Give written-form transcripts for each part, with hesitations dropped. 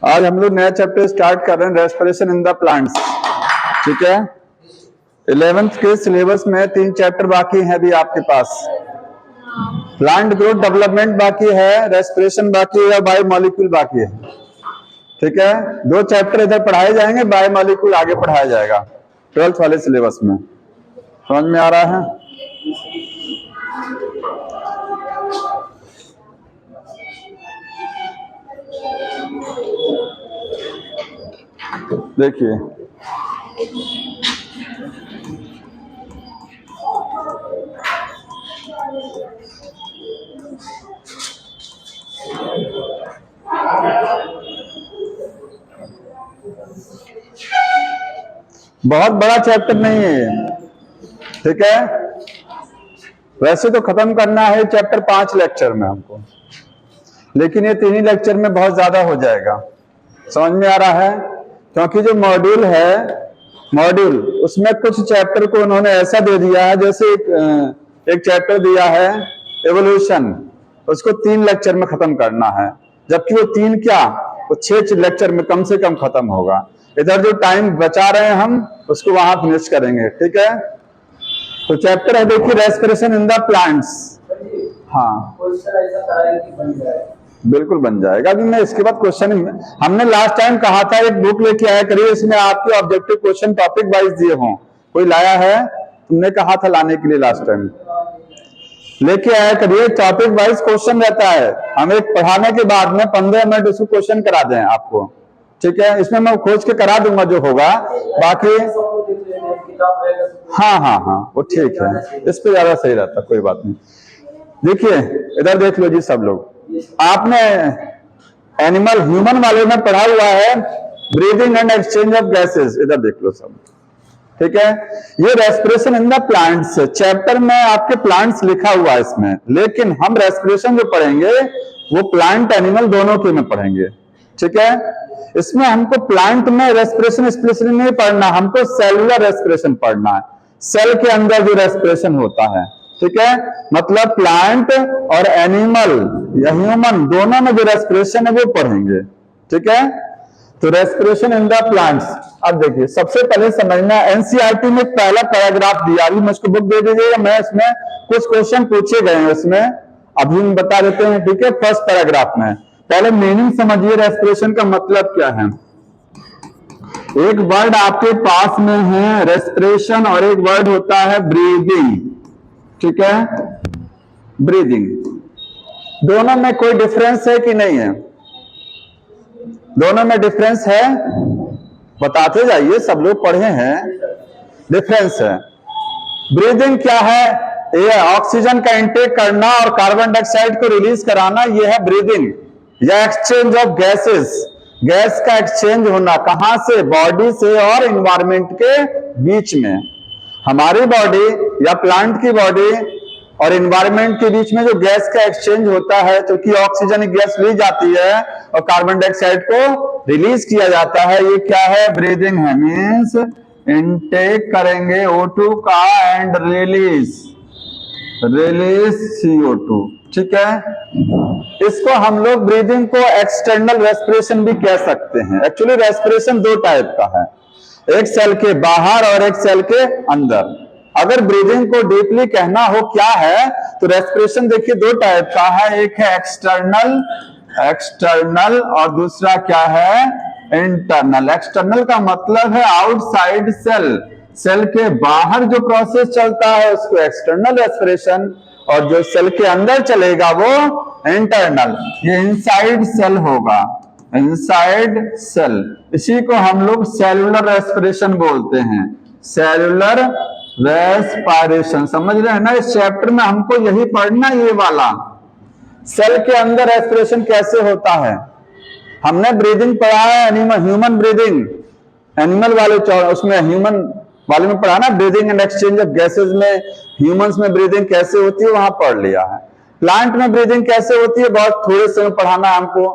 आज हम लोग नया चैप्टर स्टार्ट कर रहे हैं, रेस्पिरेशन इन द प्लांट्स। ठीक है, 11th के सिलेबस में 3 चैप्टर बाकी हैं अभी आपके पास। प्लांट ग्रोथ डेवलपमेंट बाकी है, रेस्पिरेशन बाकी है, बायोमोलिक्यूल बाकी है। ठीक है, 2 चैप्टर इधर पढ़ाए जाएंगे, बायोमोलिक्यूल आगे पढ़ाया जाएगा 12th वाले सिलेबस में। समझ में आ रहा है? देखिए, बहुत बड़ा चैप्टर नहीं है। ठीक है, वैसे तो खत्म करना है चैप्टर 5 लेक्चर में हमको, लेकिन ये 3 ही लेक्चर में बहुत ज्यादा हो जाएगा। समझ में आ रहा है? क्योंकि जो मॉड्यूल है, मॉड्यूल उसमें कुछ चैप्टर को उन्होंने ऐसा दे दिया है, जैसे एक चैप्टर दिया है एवोल्यूशन, उसको 3 लेक्चर में खत्म करना है, जबकि वो 3 क्या, वो 6 लेक्चर में कम से कम खत्म होगा। इधर जो टाइम बचा रहे हैं हम, उसको वहां फिनिश करेंगे। ठीक है, तो चैप्टर है देखिए, रेस्पिरेशन इन द प्लांट्स। हाँ, बिल्कुल बन जाएगा। अभी मैं इसके बाद क्वेश्चन, हमने लास्ट टाइम कहा था एक बुक लेके आया करिए, इसमें आपके ऑब्जेक्टिव क्वेश्चन टॉपिक वाइज दिए हों। कोई लाया है? तुमने कहा था लाने के लिए लास्ट टाइम। लेके आया करिए, टॉपिक वाइज क्वेश्चन रहता है। हम एक पढ़ाने के बाद में 15 मिनट उसको क्वेश्चन करा दें आपको। ठीक है, इसमें मैं खोज के करा दूंगा जो होगा, बाकी हाँ वो ठीक है, इस पे ज्यादा सही रहता, कोई बात नहीं। देखिए इधर देख लो जी सब लोग, आपने एनिमल ह्यूमन वाले में पढ़ा हुआ है breathing and exchange of gases. इधर देख लो सब। ठीक है, ये respiration in the plants chapter में आपके प्लांट्स लिखा हुआ है इसमें, लेकिन हम रेस्पिरेशन जो पढ़ेंगे वो प्लांट एनिमल दोनों के में पढ़ेंगे। ठीक है, इसमें हमको प्लांट में रेस्पिरेशन स्पेशली नहीं पढ़ना, हमको सेलुलर रेस्पिरेशन पढ़ना है, सेल के अंदर जो रेस्पिरेशन होता है। ठीक है, मतलब प्लांट और एनिमल या ह्यूमन दोनों में जो रेस्पिरेशन है वो पढ़ेंगे। ठीक है, तो रेस्पिरेशन इन द प्लांट्स। अब देखिए, सबसे पहले समझना, एनसीईआरटी में पहला पैराग्राफ दिया, अभी मुझको बुक दे दीजिएगा, मैं इसमें कुछ क्वेश्चन पूछे गए हैं उसमें, अभी हम बता देते हैं। ठीक है, फर्स्ट पैराग्राफ में पहले मीनिंग समझिए, रेस्पिरेशन का मतलब क्या है। एक वर्ड आपके पास में है रेस्पिरेशन, और एक वर्ड होता है ब्रीदिंग। ठीक है, ब्रीदिंग, दोनों में कोई डिफरेंस है कि नहीं है? दोनों में डिफरेंस है, बताते जाइए, सब लोग पढ़े हैं, डिफरेंस है। ब्रीदिंग क्या है? ये ऑक्सीजन का इंटेक करना और कार्बन डाइऑक्साइड को रिलीज कराना, ये है ब्रीदिंग। या एक्सचेंज ऑफ गैसेस, गैस का एक्सचेंज होना, कहां से? बॉडी से और एनवायरमेंट के बीच में। हमारी बॉडी या प्लांट की बॉडी और एनवायरमेंट के बीच में जो गैस का एक्सचेंज होता है, तो कि ऑक्सीजन गैस ली जाती है और कार्बन डाइऑक्साइड को रिलीज किया जाता है, ये क्या है? ब्रीदिंग है। मींस इनटेक करेंगे O2 का एंड रिलीज CO2। ठीक है, इसको हम लोग ब्रीदिंग को एक्सटर्नल रेस्पिरेशन भी कह सकते हैं। एक्चुअली रेस्पिरेशन 2 टाइप का है, एक सेल के बाहर और एक सेल के अंदर। अगर ब्रीदिंग को डीपली कहना हो क्या है, तो रेस्पिरेशन देखिए 2 टाइप का है, एक है एक्सटर्नल और दूसरा क्या है? इंटरनल। एक्सटर्नल का मतलब है आउटसाइड सेल, सेल के बाहर जो प्रोसेस चलता है उसको एक्सटर्नल रेस्पिरेशन, और जो सेल के अंदर चलेगा वो इंटरनल, ये इनसाइड सेल होगा, इनसाइड सेल। इसी को हम लोग सेलुलर रेस्पिरेशन बोलते हैं, सेलुलर रेस्पिरेशन। समझ रहे हैं ना? इस चैप्टर में हमको यही पढ़ना, ये वाला सेल के अंदर रेस्पिरेशन कैसे होता है। हमने ब्रीदिंग पढ़ा है एनिमल, ह्यूमन ब्रीदिंग, एनिमल वाले उसमें ह्यूमन वाले में पढ़ा ना, breathing and exchange of gases में ह्यूमंस में ब्रीदिंग कैसे होती है वहां पढ़ लिया है। प्लांट में ब्रीदिंग कैसे होती है बहुत थोड़े से में पढ़ाना, हमको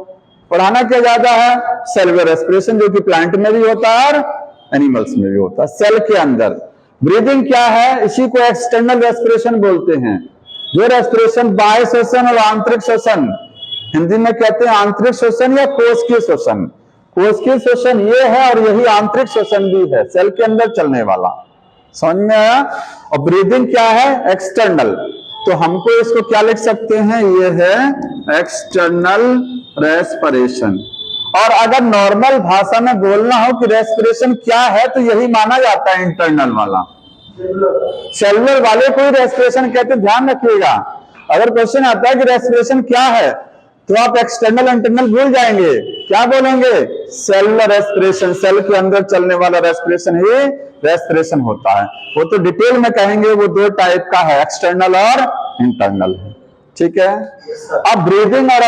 पढ़ाना क्या ज्यादा है? सेलुलर रेस्पिरेशन, जो कि प्लांट में भी होता है और एनिमल्स में भी होता है, सेल के अंदर। ब्रीदिंग क्या है? इसी को एक्सटर्नल रेस्पिरेशन बोलते हैं। जो रेस्पिरेशन बाह्य श्वसन और आंतरिक श्वसन, हिंदी में कहते हैं आंतरिक श्वसन या कोशिकीय श्वसन, कोशिकीय श्वसन ये है और यही आंतरिक श्वसन भी है, सेल के अंदर चलने वाला। समझ में आया? और ब्रीदिंग क्या है? एक्सटर्नल। तो हमको इसको क्या लिख सकते हैं? ये है एक्सटर्नल रेस्पिरेशन। और अगर नॉर्मल भाषा में बोलना हो कि रेस्पिरेशन क्या है, तो यही माना जाता है इंटरनल वाला। सेलुलर वाले को ही रेस्पिरेशन कहते, ध्यान रखिएगा। अगर क्वेश्चन आता है कि रेस्पिरेशन क्या है, तो आप एक्सटर्नल इंटरनल भूल जाएंगे। क्या बोलेंगे? सेलुलर रेस्पिरेशन, सेल के अंदर चलने वाला रेस्पिरेशन ही रेस्पिरेशन होता है। वो तो डिटेल में कहेंगे, वो दो टाइप का है, एक्सटर्नल और इंटरनल है। ठीक है। अब ब्रीदिंग और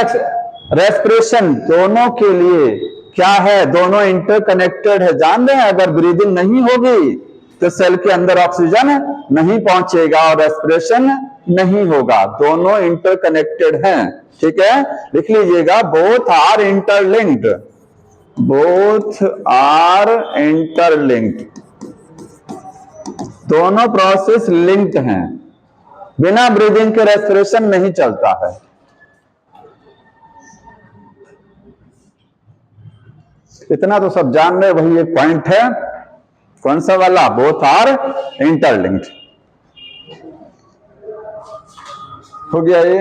रेस्पिरेशन दोनों के लिए क्या है? दोनों इंटरकनेक्टेड है। जान रहे हैं, अगर ब्रीदिंग नहीं होगी तो सेल के अंदर ऑक्सीजन नहीं पहुंचेगा और रेस्पिरेशन नहीं होगा। दोनों इंटरकनेक्टेड हैं। ठीक है, लिख लीजिएगा, both are interlinked, both are interlinked. दोनों प्रोसेस लिंक्ड हैं। बिना ब्रीदिंग के रेस्पिरेशन नहीं चलता है। इतना तो सब जान रहे, वही एक पॉइंट है। कौन सा वाला? Both are interlinked. हो गया ये।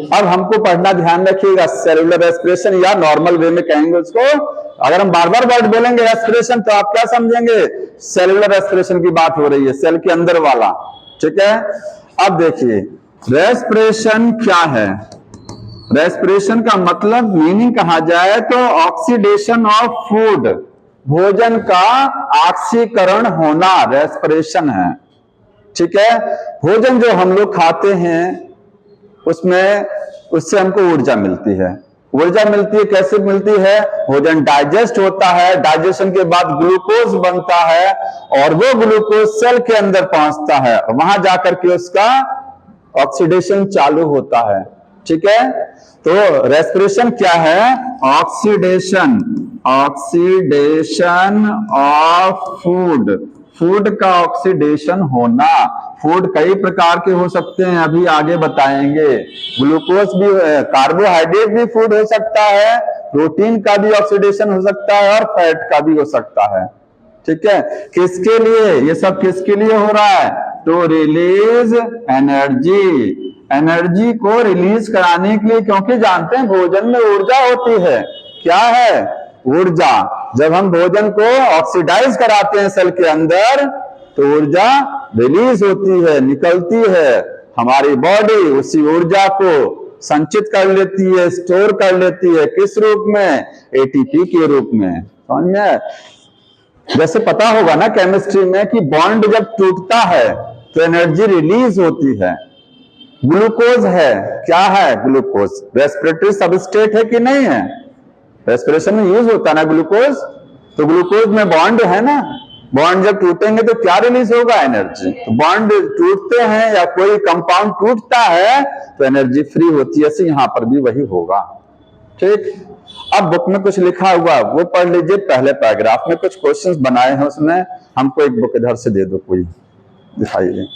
अब हमको पढ़ना, ध्यान रखिएगा, सेलुलर रेस्पिरेशन या नॉर्मल वे में कहेंगे उसको। अगर हम बार बार वर्ड बोलेंगे रेस्पिरेशन, तो आप क्या समझेंगे? सेलुलर रेस्पिरेशन की बात हो रही है, सेल के अंदर वाला। ठीक है। अब देखिए, रेस्पिरेशन क्या है? रेस्पिरेशन का मतलब, मीनिंग कहा जाए तो ऑक्सीडेशन ऑफ फूड, भोजन का ऑक्सीकरण होना रेस्पिरेशन है। ठीक है। भोजन जो हम लोग खाते हैं उससे हमको ऊर्जा मिलती है। ऊर्जा मिलती है, कैसे मिलती है? भोजन डाइजेस्ट होता है, डाइजेशन के बाद ग्लूकोज बनता है और वो ग्लूकोज सेल के अंदर पहुंचता है, वहां जाकर के उसका ऑक्सीडेशन चालू होता है। ठीक है। तो रेस्पिरेशन क्या है? Oxidation, oxidation of food, food का ऑक्सीडेशन होना। फूड कई प्रकार के हो सकते हैं, अभी आगे बताएंगे। ग्लूकोज भी, कार्बोहाइड्रेट भी फूड हो सकता है, प्रोटीन का भी ऑक्सीडेशन हो सकता है और फैट का भी हो सकता है। ठीक है। किसके लिए ये सब? किसके लिए हो रहा है? टू रिलीज एनर्जी, एनर्जी को रिलीज कराने के लिए, क्योंकि जानते हैं भोजन में ऊर्जा होती है। क्या है? ऊर्जा। जब हम भोजन को ऑक्सीडाइज कराते हैं सेल के अंदर, तो ऊर्जा रिलीज होती है, निकलती है। हमारी बॉडी उसी ऊर्जा को संचित कर लेती है, स्टोर कर लेती है। किस रूप में? एटीपी के रूप में। समझ में? जैसे पता होगा ना केमिस्ट्री में कि बॉन्ड जब टूटता है तो एनर्जी रिलीज होती है। ग्लूकोज है, क्या है? ग्लूकोज रेस्पिरेटरी सबस्ट्रेट है कि नहीं है? रेस्पिरेशन में यूज होता है ना ग्लूकोज। तो ग्लूकोज में बॉन्ड है ना, बॉन्ड जब टूटेंगे तो क्या रिलीज होगा? एनर्जी। तो बॉन्ड टूटते हैं या कोई कंपाउंड टूटता है तो एनर्जी फ्री होती है, ऐसे यहां पर भी वही होगा। ठीक। अब बुक में कुछ लिखा हुआ, वो पढ़ लीजिए। पहले पैराग्राफ में कुछ क्वेश्चंस बनाए हैं, उसमें हमको एक बुक इधर से दे दो, कोई दिखाइए।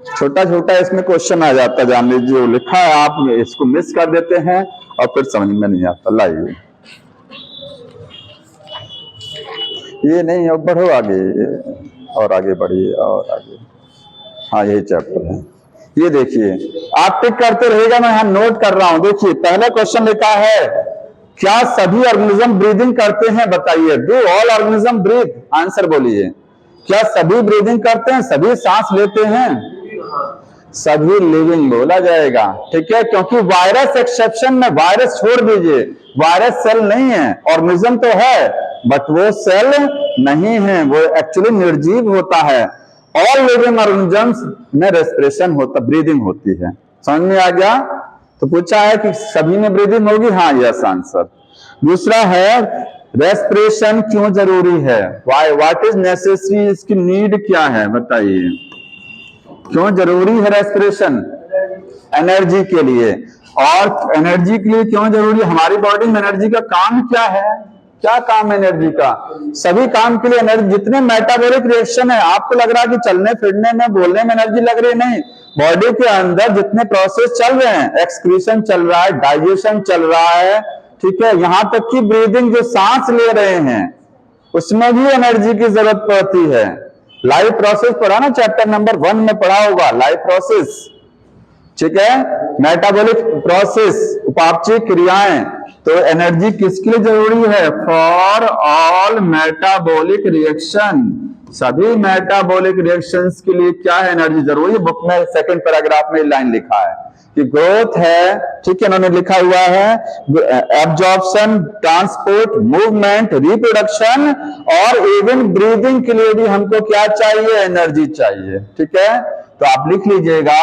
छोटा छोटा इसमें क्वेश्चन आ जाता, जान लीजिए। जो लिखा है आप इसको मिस कर देते हैं और फिर समझ में नहीं आता। लाइए, ये नहीं, अब बढ़ो आगे, और आगे बढ़िए, और आगे। हाँ, यही चैप्टर है। ये देखिए, आप टिक करते रहेगा, मैं यहाँ नोट कर रहा हूं। देखिए, पहला क्वेश्चन लिखा है, क्या सभी ऑर्गेनिज्म ब्रीदिंग करते हैं? बताइए। Do all organism breathe? Answer बोलिए। क्या सभी ब्रीदिंग करते हैं? सभी सांस लेते हैं? सभी लिविंग बोला जाएगा। ठीक है, क्योंकि वायरस एक्सेप्शन में, वायरस छोड़ दीजिए, वायरस सेल नहीं है, ऑर्गेनिज्म तो है बट वो सेल नहीं है, वो एक्चुअली निर्जीव होता है। ऑल लिविंग ऑर्गेनिजम्स में रेस्पिरेशन होता, ब्रीदिंग होती है। समझ में आ गया? तो पूछा है कि सभी में ब्रीदिंग होगी? हाँ, यस आंसर। दूसरा है, रेस्पिरेशन क्यों जरूरी है? What is necessary? इसकी नीड क्या है? बताइए, क्यों जरूरी है रेस्पिरेशन? एनर्जी के लिए। और एनर्जी के लिए क्यों जरूरी? हमारी बॉडी में एनर्जी का काम क्या है? क्या काम है एनर्जी का? सभी काम के लिए एनर्जी, जितने मेटाबॉलिक रिएक्शन है, आपको लग रहा है कि चलने फिरने में, बोलने में एनर्जी लग रही है, नहीं। बॉडी के अंदर जितने प्रोसेस चल रहे हैं, एक्सक्रीशन चल रहा है, डाइजेशन चल रहा है, ठीक है, यहां तक कि ब्रीदिंग जो सांस ले रहे हैं उसमें भी एनर्जी की जरूरत पड़ती है। लाइफ प्रोसेस पढ़ा ना, चैप्टर नंबर 1 में पढ़ा होगा, लाइफ प्रोसेस, ठीक है, मेटाबॉलिक प्रोसेस, उपापचय क्रियाएं। तो एनर्जी किसके लिए जरूरी है? फॉर ऑल मेटाबॉलिक रिएक्शन, सभी मेटाबॉलिक रिएक्शंस के लिए क्या है? एनर्जी जरूरी है। बुक में सेकंड पैराग्राफ में लाइन लिखा है कि ग्रोथ है, ठीक है, उन्होंने लिखा हुआ है एब्जॉर्प्शन, ट्रांसपोर्ट, मूवमेंट, रिप्रोडक्शन और इवन ब्रीदिंग के लिए भी हमको क्या चाहिए? एनर्जी चाहिए, ठीक है। तो आप लिख लीजिएगा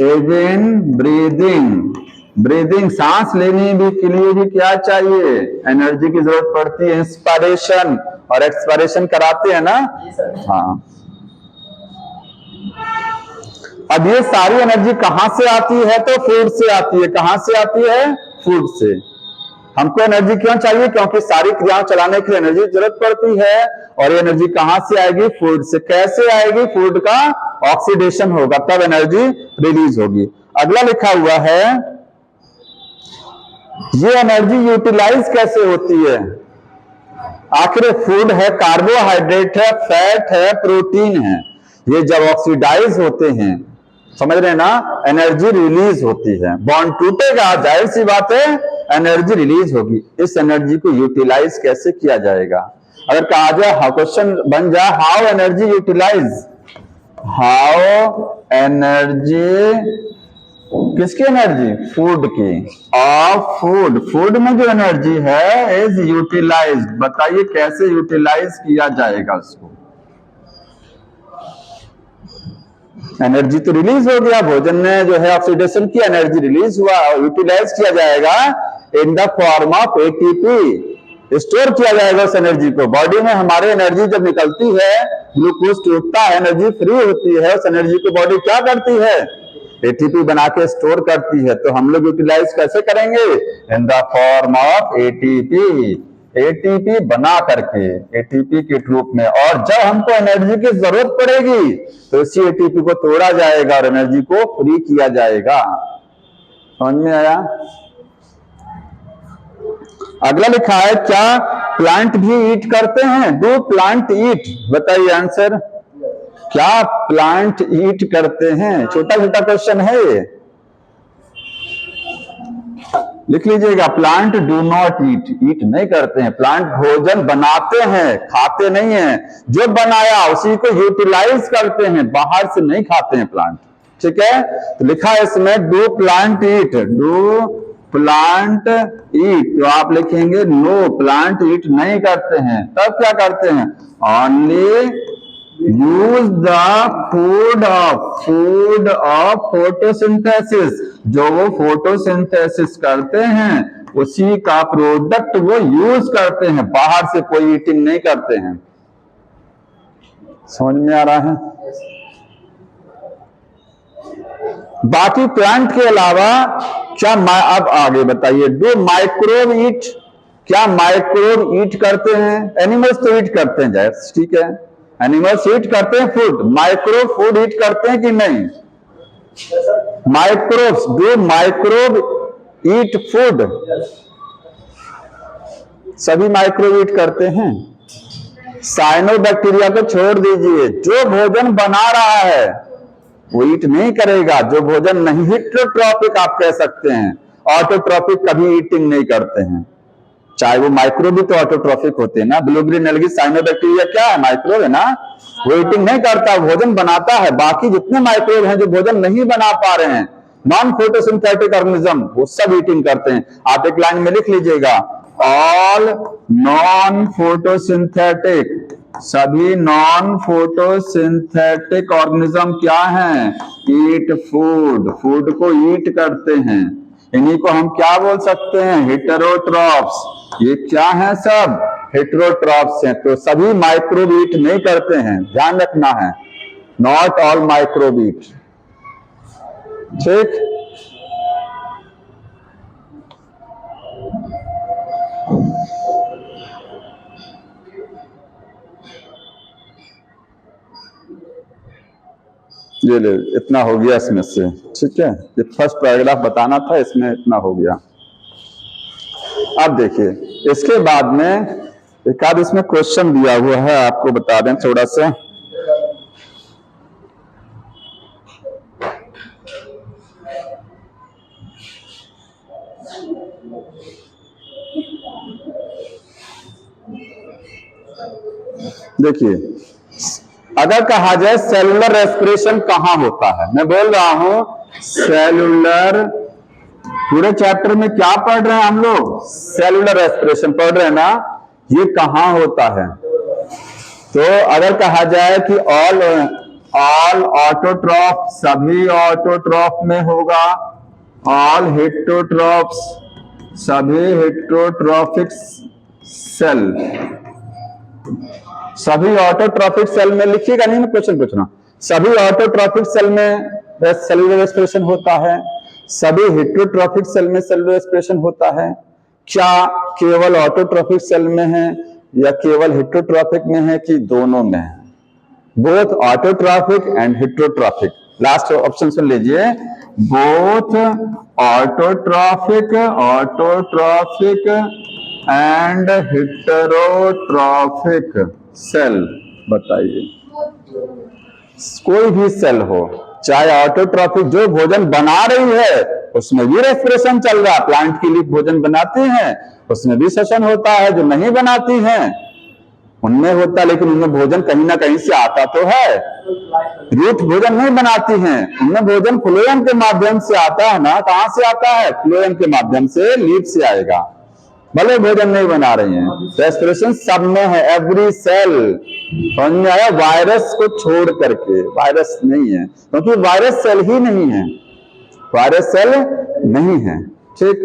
इवन ब्रीदिंग, ब्रीदिंग सांस लेने भी के लिए भी क्या चाहिए? एनर्जी की जरूरत पड़ती है। इंस्पिरेशन और एक्सपिरेशन कराते हैं ना, हाँ। अब ये सारी एनर्जी कहां से आती है? तो फूड से आती है। कहां से आती है? फूड से। हमको एनर्जी क्यों चाहिए? क्योंकि सारी क्रियाओं चलाने के लिए एनर्जी की जरूरत पड़ती है। और ये एनर्जी कहां से आएगी? फूड से। कैसे आएगी? फूड का ऑक्सीडेशन होगा तब एनर्जी रिलीज होगी। अगला लिखा हुआ है, ये एनर्जी यूटिलाइज कैसे होती है? आखिर फूड है, कार्बोहाइड्रेट है, फैट है, प्रोटीन है, ये जब ऑक्सीडाइज होते हैं, समझ रहे हैं ना, एनर्जी रिलीज होती है। बॉन्ड टूटेगा, जाहिर सी बात है एनर्जी रिलीज होगी। इस एनर्जी को यूटिलाइज कैसे किया जाएगा? अगर कहा जाए, क्वेश्चन बन जाए, how energy utilise, how energy, किसकी एनर्जी? फूड की। ऑफ फूड, फूड में जो एनर्जी है इज यूटिलाइज्ड। बताइए कैसे यूटिलाइज किया जाएगा उसको? एनर्जी तो रिलीज हो गया, भोजन में जो है ऑक्सीडेशन की एनर्जी रिलीज हुआ, और यूटिलाइज किया जाएगा in the form of ATP. Store किया जाएगा उस एनर्जी को। बॉडी में हमारे एनर्जी जब निकलती है, ग्लूकोज टूटता है, एनर्जी फ्री होती है, उस एनर्जी को बॉडी क्या करती है? एटीपी बना के स्टोर करती है। तो हम लोग यूटिलाइज कैसे करेंगे? In the form of ATP, ATP बना करके, एटीपी के रूप में। और जब हमको एनर्जी की जरूरत पड़ेगी तो इसी एटीपी को तोड़ा जाएगा और एनर्जी को फ्री किया जाएगा। समझ में आया? अगला लिखा है, क्या प्लांट भी ईट करते हैं? डू प्लांट ईट? बताइए आंसर। क्या प्लांट ईट करते हैं? छोटा छोटा क्वेश्चन है ये, लिख लीजिएगा। प्लांट डू नॉट ईट, ईट नहीं करते हैं। प्लांट भोजन बनाते हैं, खाते नहीं हैं। जो बनाया उसी को यूटिलाइज करते हैं, बाहर से नहीं खाते हैं प्लांट, ठीक है। तो लिखा है इसमें do plant eat, do plant eat. तो आप लिखेंगे नो, प्लांट ईट नहीं करते हैं। तब क्या करते हैं? Only use the food of photosynthesis, जो वो फोटोसिंथेसिस करते हैं उसी का प्रोडक्ट वो यूज करते हैं, बाहर से कोई ईटिंग नहीं करते हैं। समझ में आ रहा है? बाकी प्लांट के अलावा क्या, अब आगे बताइए, डू माइक्रोब ईट? क्या माइक्रोब ईट करते हैं? एनिमल्स तो ईट करते हैं, जाहिर, ठीक है, एनिमल्स ईट करते हैं फूड। माइक्रोब फूड ईट करते हैं कि नहीं? Microbes, do microbe eat food? सभी माइक्रोब ईट करते हैं। साइनोबैक्टीरिया को छोड़ दीजिए, जो भोजन बना रहा है वो ईट नहीं करेगा। जो भोजन नहीं, हिट्रोट्रॉपिक आप कह सकते हैं, ऑटोट्रॉपिक कभी ईटिंग नहीं करते हैं। चाहे वो माइक्रोब भी तो ऑटोट्रॉफिक होते हैं ना। ब्लूग्रीन एल्गी, साइनोबैक्टीरिया क्या है? माइक्रोब है ना। वो ईटिंग नहीं करता, भोजन बनाता है। बाकी जितने माइक्रोब हैं जो भोजन नहीं बना पा रहे हैं, नॉन फोटोसिंथेटिक ऑर्गेनिज्म, वो सब ईटिंग करते हैं। आप एक लाइन में लिख लीजिएगा, ऑल नॉन फोटोसिंथेटिक, सभी नॉन फोटोसिंथेटिक ऑर्गेनिज्म क्या हैं? ईट फूड, फूड को ईट करते हैं। इन्हीं को हम क्या बोल सकते हैं? हेटेरोट्रॉप्स। ये क्या है? सब हेटेरोट्रॉप्स हैं। तो सभी माइक्रोब ईट नहीं करते हैं, ध्यान रखना है। नॉट ऑल माइक्रोब ईट, ठीक। ये ले, इतना हो गया इसमें से, ठीक है। ये फर्स्ट पैराग्राफ बताना था, इसमें इतना हो गया। अब देखिए इसके बाद में एक आध इसमें क्वेश्चन दिया हुआ है, आपको बता दें थोड़ा सा। देखिए अगर कहा जाए सेलुलर रेस्पिरेशन कहां होता है, मैं बोल रहा हूं सेलुलर, पूरे चैप्टर में क्या पढ़ रहे हैं हम लोग, सेलुलर रेस्पिरेशन पढ़ रहे हैं ना, ये कहां होता है। तो अगर कहा जाए कि ऑल ऑटोट्रॉफ, सभी ऑटोट्रॉफ में होगा, ऑल हेटेरोट्रॉफ्स, सभी हेटेरोट्रॉफिक सेल, सभी ऑटोट्रॉफिक सेल में लिखिएगा, नहीं मैं क्वेश्चन पूछ रहा हूं, सभी ऑटोट्रॉफिक सेल में सेलुलर रेस्पिरेशन होता है, सभी हेटेरोट्रॉफिक सेल में सेलुलर रेस्पिरेशन होता है। क्या केवल ऑटोट्रॉफिक सेल में है या केवल हेटेरोट्रॉफिक में है कि दोनों में है? Both autotrophic and heterotrophic. Last option सुन लीजिए, both autotrophic and heterotrophic cell. बताइए, कोई भी सेल हो, चाहे ऑटोट्रॉफिक, जो भोजन बना रही है उसमें भी रेस्पिरेशन चल रहा है, प्लांट के लिए भोजन बनाती हैं उसमें भी श्वसन होता है, जो नहीं बनाती हैं उनमें होता है, लेकिन उनमें भोजन कहीं ना कहीं से आता तो है। रूट भोजन नहीं बनाती हैं, उनमें भोजन फ्लोएम के माध्यम से आता है ना। कहां से आता है? फ्लोएम के माध्यम से, लीफ से आएगा, भले भोजन नहीं बना रही हैं। रेस्पिरेशन सब में है, एवरी सेल। समझ में आया? वायरस को छोड़ करके, वायरस नहीं है क्योंकि वायरस सेल ही नहीं है, वायरस सेल नहीं है, ठीक।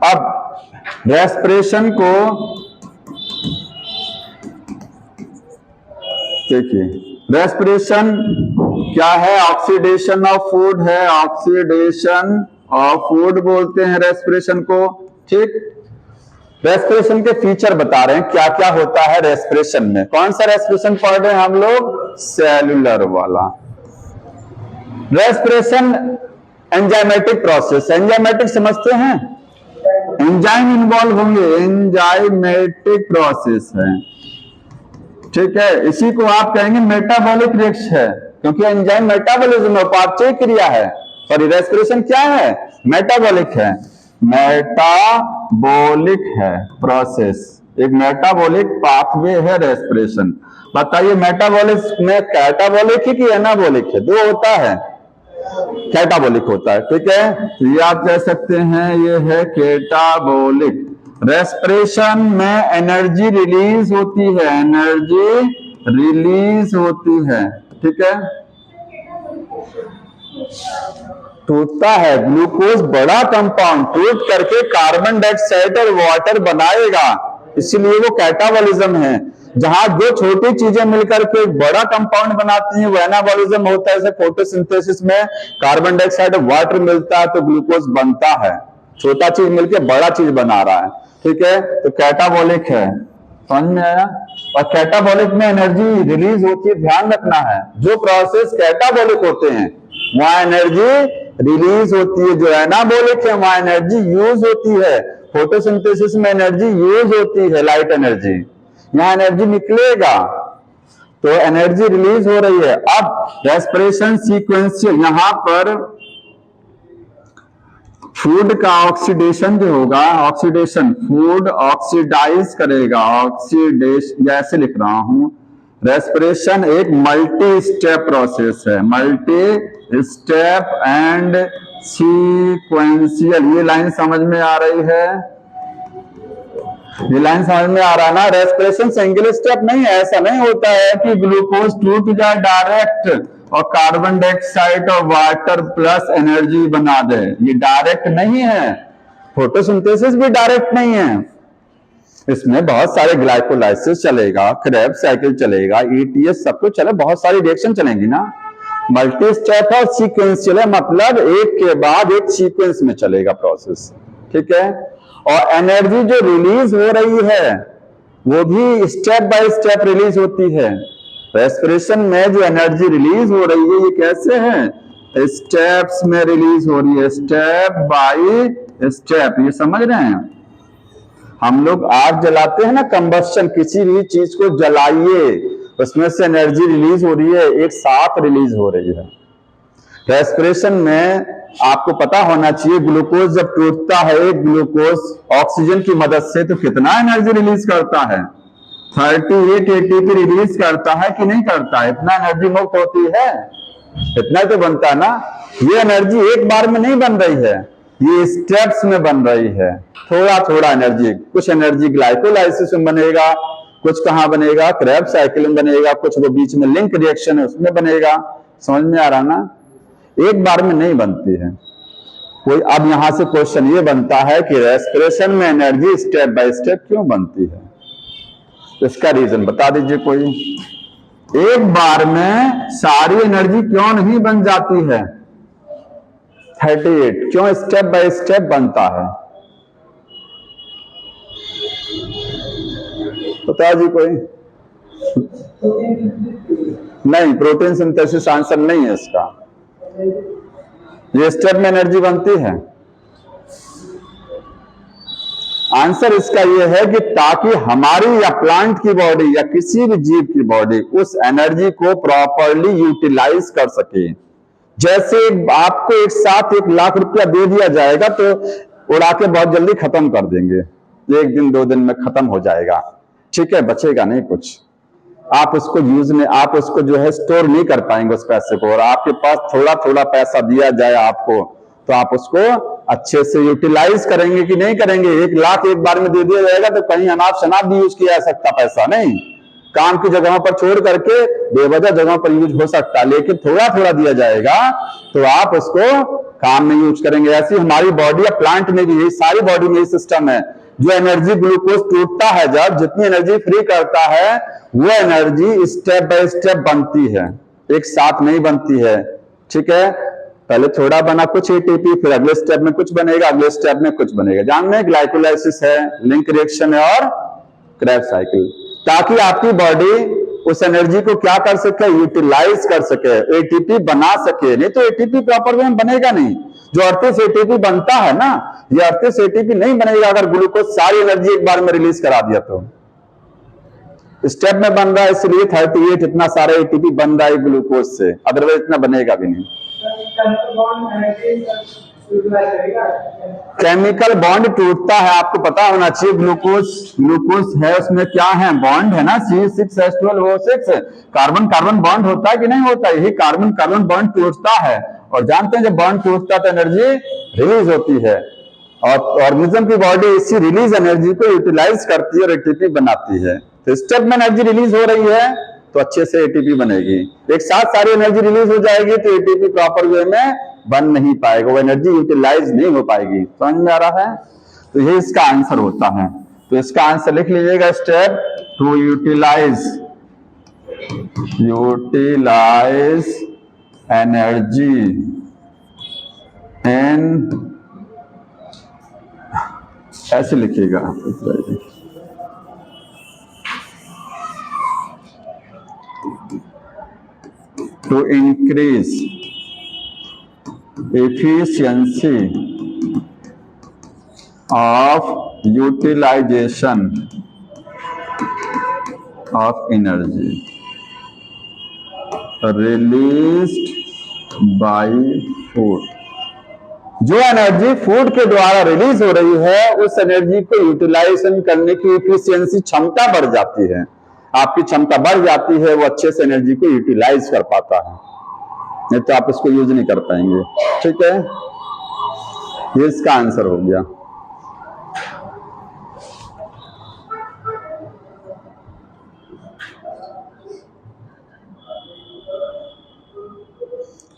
अब रेस्पिरेशन को देखिए, रेस्पिरेशन क्या है? ऑक्सीडेशन ऑफ फूड है, ऑक्सीडेशन ऑफ फूड बोलते हैं रेस्पिरेशन को, ठीक। रेस्पिरेशन के फीचर बता रहे हैं क्या क्या होता है रेस्पिरेशन में। कौन सा रेस्पिरेशन पढ़ रहे हैं हम लोग? सेलुलर वाला। रेस्पिरेशन एंजाइमेटिक प्रोसेस, एंजाइमेटिक समझते हैं? एंजाइम इन्वॉल्व होंगे, एंजाइमेटिक प्रोसेस है, ठीक है। इसी को आप कहेंगे मेटाबॉलिक रिएक्शन है, क्योंकि एंजाइम मेटाबॉलिज्म उपापचय क्रिया है, और रेस्पिरेशन क्या है? मेटाबॉलिक है, मेटाबॉलिक है प्रोसेस, एक मेटाबॉलिक पाथवे है रेस्पिरेशन। बताइए मेटाबॉलिक में कैटाबॉलिक है कि एनाबॉलिक है? दो होता है, कैटाबॉलिक होता है, ठीक है। तो ये आप कह सकते हैं ये है कैटाबॉलिक। रेस्पिरेशन में एनर्जी रिलीज होती है, एनर्जी रिलीज होती है, ठीक है। टूटता है, ग्लूकोज बड़ा कंपाउंड टूट करके कार्बन डाइऑक्साइड और वाटर बनाएगा, इसीलिए वो कैटाबॉलिज्म है। जहां दो छोटी चीजें मिलकर के एक बड़ा कंपाउंड बनाती हैं वो एनाबॉलिज्म होता है। जैसे फोटोसिंथेसिस में कार्बन डाइऑक्साइड और वाटर मिलता है तो ग्लूकोज बनता है, छोटा चीज मिलकर बड़ा चीज बना रहा है, ठीक है। तो कैटाबॉलिक है, समझ में आया? और कैटाबॉलिक में एनर्जी रिलीज होती है, ध्यान रखना है। जो प्रोसेस कैटाबॉलिक होते हैं वहां एनर्जी रिलीज होती है, जो एनाबॉलिक है वहां एनर्जी यूज होती है। फोटोसिंथेसिस में एनर्जी यूज होती है, लाइट एनर्जी, यहां एनर्जी निकलेगा, तो एनर्जी रिलीज हो रही है। अब रेस्पिरेशन सीक्वेंशियल, यहां पर फूड का ऑक्सीडेशन जो होगा, ऑक्सीडेशन, फूड ऑक्सीडाइज करेगा, ऑक्सीडेशन जैसे लिख रहा हूं। रेस्पिरेशन एक मल्टी स्टेप प्रोसेस है, मल्टी स्टेप एंड सीक्वेंशियल। ये लाइन समझ में आ रही है? ये लाइन समझ में आ रहा है ना? रेस्पिरेशन सिंगल स्टेप नहीं है, ऐसा नहीं होता है कि ग्लूकोज टूट जाए डायरेक्ट और कार्बन डाइऑक्साइड और वाटर प्लस एनर्जी बना दे, ये डायरेक्ट नहीं है। फोटोसिंथेसिस भी डायरेक्ट नहीं है, इसमें बहुत सारे ग्लाइकोलाइसिस चलेगा, क्रेब्स साइकिल चलेगा, ईटीएस सब कुछ चले, बहुत सारी रिएक्शन चलेंगी ना। मल्टी स्टेप और सीक्वेंशियल है, मतलब एक के बाद एक सीक्वेंस में चलेगा प्रोसेस, ठीक है। और एनर्जी जो रिलीज हो रही है वो भी स्टेप बाय स्टेप रिलीज होती है। रेस्पिरेशन में जो एनर्जी रिलीज हो रही है ये कैसे है, स्टेप्स में रिलीज हो रही है, स्टेप बाय स्टेप। ये समझ रहे हैं? हम लोग आग जलाते हैं ना, कंबस्शन, किसी भी चीज को जलाइए उसमें से एनर्जी रिलीज हो रही है, एक साथ रिलीज हो रही है। रेस्पिरेशन में आपको पता होना चाहिए, ग्लूकोज जब टूटता है, ग्लूकोज ऑक्सीजन की मदद से तो कितना एनर्जी रिलीज करता है, 38 एटीपी रिलीज करता है कि नहीं करता है? इतना एनर्जी मुक्त होती है, इतना तो बनता है ना। ये एनर्जी एक बार में नहीं बन रही है, ये स्टेप्स में बन रही है, थोड़ा थोड़ा एनर्जी। कुछ एनर्जी ग्लाइकोलाइसिस में बनेगा, कुछ कहां बनेगा, क्रेब्स साइकिल में बनेगा, कुछ वो बीच में लिंक रिएक्शन है उसमें बनेगा। समझ में आ रहा ना? एक बार में नहीं बनती है कोई। अब यहां से क्वेश्चन ये बनता है कि रेस्पिरेशन में एनर्जी स्टेप बाय स्टेप क्यों बनती है, इसका रीजन बता दीजिए कोई। एक बार में सारी एनर्जी क्यों नहीं बन जाती है 38, क्यों स्टेप बाय स्टेप बनता है? बता जी कोई। नहीं, प्रोटीन सिंथेसिस आंसर नहीं है इसका। ये स्टेप में एनर्जी बनती है। आंसर इसका ये है कि ताकि हमारी या प्लांट की बॉडी या किसी भी जीव की बॉडी उस एनर्जी को प्रॉपरली यूटिलाइज कर सके। जैसे आपको एक साथ 1 लाख रुपया दे दिया जाएगा तो उड़ा के बहुत जल्दी खत्म कर देंगे, 1 दिन 2 दिन में खत्म हो जाएगा, ठीक है, बचेगा नहीं कुछ। आप उसको आप उसको जो है स्टोर नहीं कर पाएंगे उस पैसे को। और आपके पास थोड़ा थोड़ा पैसा दिया जाए आपको तो आप उसको अच्छे से यूटिलाइज करेंगे कि नहीं करेंगे? 1 लाख एक बार में दे दिया जाएगा तो कहीं अनाप शनाप भी यूज किया जा सकता पैसा, नहीं, काम की जगहों पर छोड़ करके बेवजह जगहों पर यूज हो सकता है। लेकिन थोड़ा थोड़ा दिया जाएगा तो आप उसको काम में यूज करेंगे। ऐसी हमारी बॉडी या प्लांट में भी यही, सारी बॉडी में यही सिस्टम है। जो एनर्जी ग्लूकोज टूटता है, जब जितनी एनर्जी फ्री करता है वो एनर्जी स्टेप बाय स्टेप बनती है, एक साथ नहीं बनती है, ठीक है। पहले थोड़ा बना कुछ एटीपी, फिर अगले स्टेप में कुछ बनेगा, अगले स्टेप में कुछ बनेगा। जानते हैं ग्लाइकोलाइसिस है, लिंक रिएक्शन है और क्रेब्स साइकिल, ताकि आपकी बॉडी उस एनर्जी को क्या कर सके, यूटिलाइज कर सके, एटीपी बना सके। नहीं तो एटीपी प्रॉपर वे में बनेगा नहीं। जो 38 एटीपी बनता है ना, ये 38 एटीपी नहीं बनेगा अगर ग्लूकोज सारी एनर्जी एक बार में रिलीज करा दिया तो। स्टेप में बन रहा है इसलिए 38 इतना सारा एटीपी बन रहा है ग्लूकोज से, अदरवाइज इतना बनेगा भी नहीं। केमिकल बॉन्ड टूटता है, आपको पता होना चाहिए। ग्लूकोज है, उसमें क्या है, बॉन्ड है ना, C6H12O6, कार्बन कार्बन बॉन्ड होता है कि नहीं होता? यही कार्बन कार्बन बॉन्ड टूटता है। और जानते हैं जब बॉन्ड टूटता है तो एनर्जी रिलीज होती है, और ऑर्गेनिज्म की बॉडी इसी रिलीज एनर्जी को यूटिलाइज करती है और एटीपी बनाती है। तो स्टेप में एनर्जी रिलीज हो रही है तो अच्छे से एटीपी बनेगी। एक साथ सारी एनर्जी रिलीज हो जाएगी तो एटीपी प्रॉपर वे में बन नहीं पाएगा, वो एनर्जी यूटिलाइज नहीं हो पाएगी। समझ में आ रहा है? तो ये इसका आंसर होता है। तो इसका आंसर लिख लीजिएगा, step to utilise energy and, ऐसे लिखिएगा, to increase efficiency of utilization of energy released by food। जो एनर्जी फूड के द्वारा रिलीज हो रही है उस एनर्जी को यूटिलाइजेशन करने की एफिशिएंसी, क्षमता बढ़ जाती है। आपकी क्षमता बढ़ जाती है, वो अच्छे से एनर्जी को यूटिलाइज कर पाता है, नहीं तो आप इसको यूज नहीं कर पाएंगे, ठीक है। ये इसका आंसर हो गया।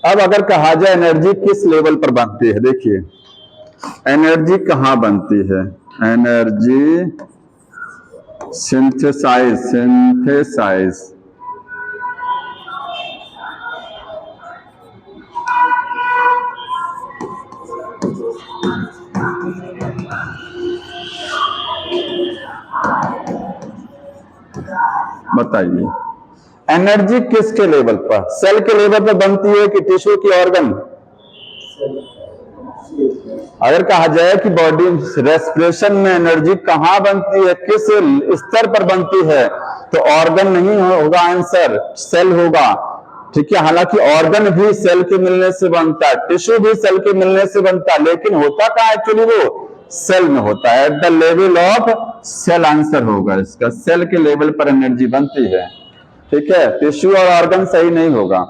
अब अगर कहा जाए एनर्जी किस लेवल पर बनती है, देखिए एनर्जी कहां बनती है। एनर्जी सिंथेसाइज बताइए। एनर्जी किसके लेवल पर? सेल के लेवल पर बनती है कि टिश्यू की ऑर्गन? अगर कहा जाए कि बॉडी रेस्पिरेशन में एनर्जी कहां बनती है, किस स्तर पर बनती है, तो ऑर्गन नहीं होगा आंसर, सेल होगा। ठीक है, हालांकि ऑर्गन भी सेल के मिलने से बनता है, टिश्यू भी सेल के मिलने से बनता है, लेकिन होता कहां एक्चुअली? वो सेल में होता है। At the level of cell answer होगा इसका, सेल के लेवल पर एनर्जी बनती है। ठीक है, टिश्यू और ऑर्गन सही नहीं होगा।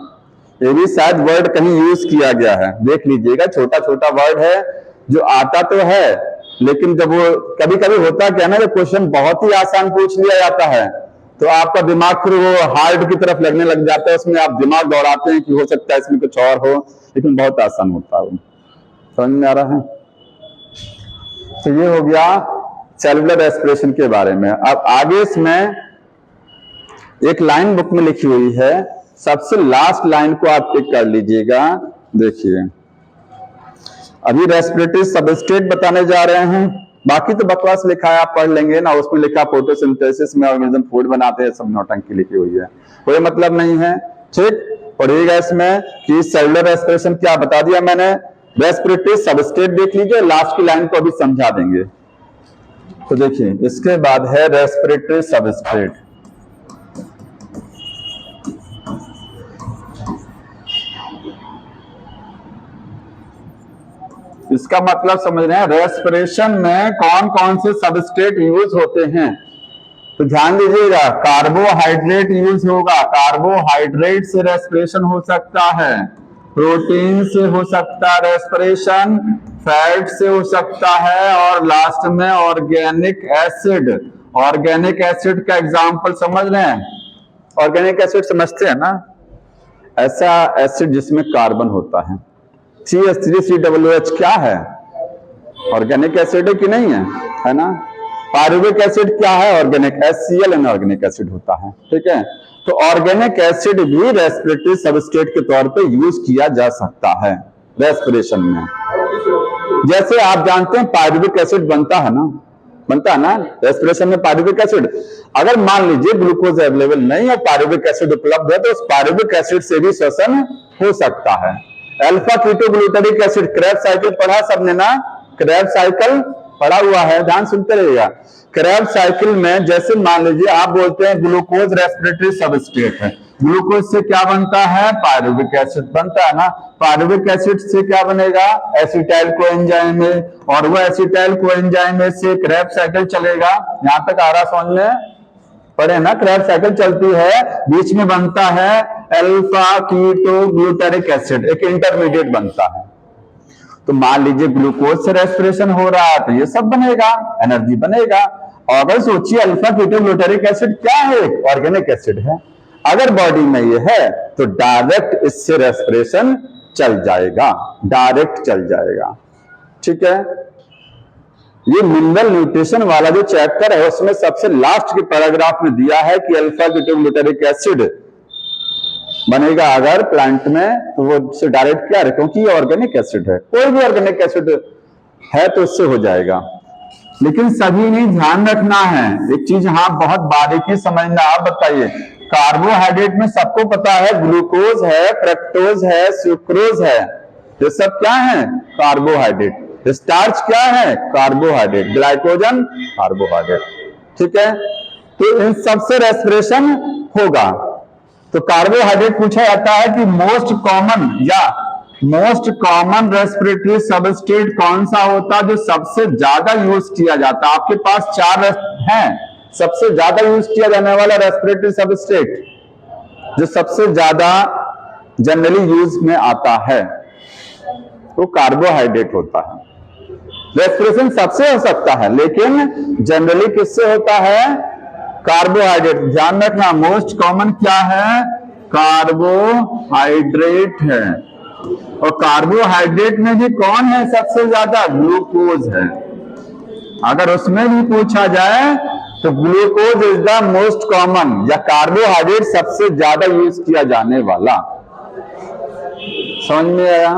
ये भी शायद वर्ड कहीं यूज किया गया है, देख लीजिएगा, छोटा छोटा वर्ड है जो आता तो है, लेकिन जब वो कभी कभी होता क्या ना, जब क्वेश्चन बहुत ही आसान पूछ लिया जाता है तो आपका दिमाग फिर वो हार्ड की तरफ लगने लग जाता है, उसमें आप दिमाग दौड़ाते हैं कि हो सकता है इसमें कुछ और हो, लेकिन बहुत आसान होता है। समझ में आ रहा है? तो ये हो गया सेलुलर रेस्पिरेशन के बारे में। अब आगे इसमें एक लाइन बुक में लिखी हुई है, सबसे लास्ट लाइन को आप टिक कर लीजिएगा। देखिए, अभी रेस्पिरेटरी सबस्ट्रेट बताने जा रहे हैं, बाकी तो बकवास लिखा है, आप पढ़ लेंगे ना। उसमें लिखा फोटोसिंथेसिस में ऑर्गेनिज्म फूड बनाते हैं, सब नौटंकी लिखी हुई है, कोई मतलब नहीं है। ठीक, पढ़िएगा इसमें कि सेलुलर रेस्पिरेशन क्या बता दिया मैंने। रेस्पिरेटरी सबस्ट्रेट देख लीजिए, लास्ट की लाइन को अभी समझा देंगे। तो देखिए, इसके बाद है रेस्पिरेटरी सबस्ट्रेट। इसका मतलब समझ रहे हैं, रेस्पिरेशन में कौन कौन से सबस्ट्रेट यूज होते हैं। तो ध्यान दीजिएगा, कार्बोहाइड्रेट यूज होगा, कार्बोहाइड्रेट से रेस्पिरेशन हो सकता है, प्रोटीन से हो सकता है रेस्पिरेशन, फैट से हो सकता है, और लास्ट में ऑर्गेनिक एसिड। ऑर्गेनिक एसिड का एग्जांपल समझ रहे हैं? ऑर्गेनिक एसिड समझते हैं ना, ऐसा एसिड जिसमें कार्बन होता है। CH3COOH क्या है? ऑर्गेनिक एसिड है कि नहीं है? है ना। पायरुविक एसिड क्या है? ऑर्गेनिक, HCl अनऑर्गेनिक एसिड होता है। ठीक है, तो ऑर्गेनिक एसिड भी रेस्पिरेटरी सबस्ट्रेट के तौर पे यूज किया जा सकता है रेस्पिरेशन में। जैसे आप जानते हैं पायरुविक एसिड बनता है ना रेस्पिरेशन में पायरुविक एसिड। अगर मान लीजिए ग्लूकोज अवेलेबल नहीं और पायरुविक एसिड उपलब्ध है, तो उस पायरुविक एसिड से भी श्वसन हो सकता है। Alpha ketoglutaric acid, Krebs cycle पढ़ा सबने ना, क्रेब्स साइकिल पढ़ा हुआ है, ध्यान सुनते रहिएगा। क्रेब्स साइकिल में जैसे मान लीजिए आप बोलते हैं ग्लूकोज रेस्पिरेटरी सबस्ट्रेट है, ग्लूकोज से क्या बनता है? पायरुविक एसिड बनता है ना। पायरुविक एसिड से क्या बनेगा? एसिटाइल कोएंजाइम में, और वो एसिटाइल कोएंजाइम में से क्रेब्स साइकिल चलेगा। यहां तक आ रहा समझ में? पढ़े ना, क्रेब्स साइकिल चलती है, बीच में बनता है अल्फा कीटोग्लूटारिक एसिड, एक इंटरमीडिएट बनता है। तो मान लीजिए ग्लूकोज से रेस्पिरेशन हो रहा है तो ये सब बनेगा, एनर्जी बनेगा। और अगर सोचिए अल्फा कीटोग्लूटारिक एसिड क्या है? ऑर्गेनिक एसिड है। अगर बॉडी में ये है तो डायरेक्ट इससे रेस्पिरेशन चल जाएगा, डायरेक्ट चल जाएगा। ठीक है, ये मिनरल न्यूट्रिशन वाला जो चैप्टर है उसमें सबसे लास्ट के पैराग्राफ में दिया है कि अल्फा कीटोग्लूटारिक एसिड बनेगा अगर प्लांट में, तो वो उससे डायरेक्ट क्या है, क्योंकि ये ऑर्गेनिक एसिड है, कोई भी ऑर्गेनिक एसिड है तो उससे हो जाएगा। लेकिन सभी नहीं, ध्यान रखना है एक चीज, हाँ बहुत बारीकी समझना। आप बताइए, कार्बोहाइड्रेट में सबको पता है ग्लूकोज है, फ्रक्टोज है, सुक्रोज है, ये सब क्या है? कार्बोहाइड्रेट। स्टार्च क्या है? कार्बोहाइड्रेट। Glycogen carbohydrate. ठीक है, तो इन सबसे रेस्पिरेशन होगा। तो कार्बोहाइड्रेट पूछा जाता है कि मोस्ट कॉमन रेस्पिरेटरी सबस्ट्रेट कौन सा होता है जो सबसे ज्यादा यूज किया जाता है? आपके पास 4 हैं, सबसे ज्यादा यूज किया जाने वाला रेस्पिरेटरी सबस्ट्रेट जो सबसे ज्यादा जनरली यूज में आता है वो कार्बोहाइड्रेट होता है। रेस्पिरेशन सबसे हो सकता है लेकिन जनरली किससे होता है? कार्बोहाइड्रेट। ध्यान रखना, मोस्ट कॉमन क्या है? कार्बोहाइड्रेट है। और कार्बोहाइड्रेट में भी कौन है सबसे ज्यादा? ग्लूकोज है। अगर उसमें भी पूछा जाए तो glucose is the most common, या कार्बोहाइड्रेट सबसे ज्यादा यूज किया जाने वाला। समझ में आया?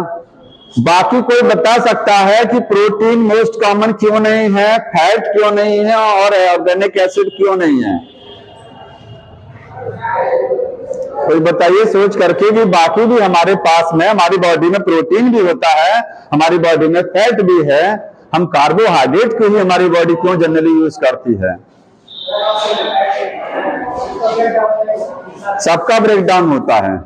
बाकी कोई बता सकता है कि प्रोटीन मोस्ट कॉमन क्यों नहीं है, फैट क्यों नहीं है, और ऑर्गेनिक एसिड क्यों नहीं है? कोई बताइए सोच करके कि बाकी भी हमारे पास में, हमारी बॉडी में प्रोटीन भी होता है, हमारी बॉडी में फैट भी है, हम कार्बोहाइड्रेट को ही हमारी बॉडी क्यों जनरली यूज करती है? सबका ब्रेकडाउन होता है।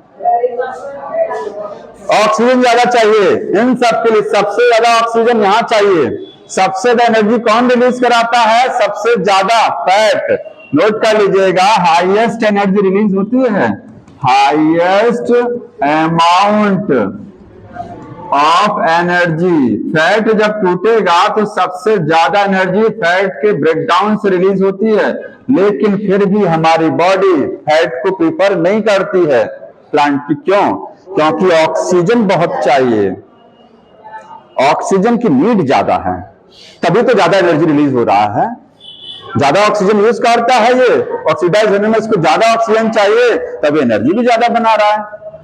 ऑक्सीजन ज्यादा चाहिए इन सब के लिए, सबसे ज्यादा ऑक्सीजन यहां चाहिए। सबसे ज्यादा एनर्जी कौन रिलीज कराता है? सबसे ज्यादा फैट। नोट कर लीजिएगा, हाईएस्ट एनर्जी रिलीज होती है, highest amount of energy. Fat जब टूटेगा तो सबसे ज्यादा एनर्जी फैट के ब्रेकडाउन से रिलीज होती है, लेकिन फिर भी हमारी बॉडी फैट को प्रीफर नहीं करती है प्लांट की। क्यों? क्योंकि ऑक्सीजन बहुत चाहिए, ऑक्सीजन की नीड ज्यादा है, तभी तो ज्यादा एनर्जी रिलीज हो रहा है। ज्यादा ऑक्सीजन यूज करता है, ये ऑक्सीडाइज होने में इसको ज्यादा ऑक्सीजन चाहिए, तभी एनर्जी भी ज्यादा बना रहा है।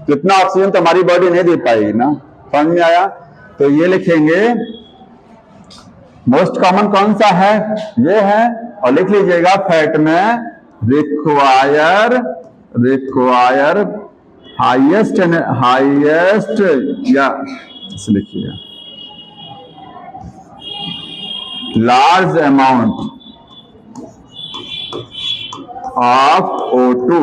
तो इतना ऑक्सीजन तो हमारी बॉडी नहीं दे पाएगी ना। समझ में आया? तो ये लिखेंगे, मोस्ट कॉमन कौन सा है? ये है। और लिख लीजिएगा फैट में रिक्वायर हाईएस्ट या लिखिएगा लार्ज अमाउंट ऑफ O2।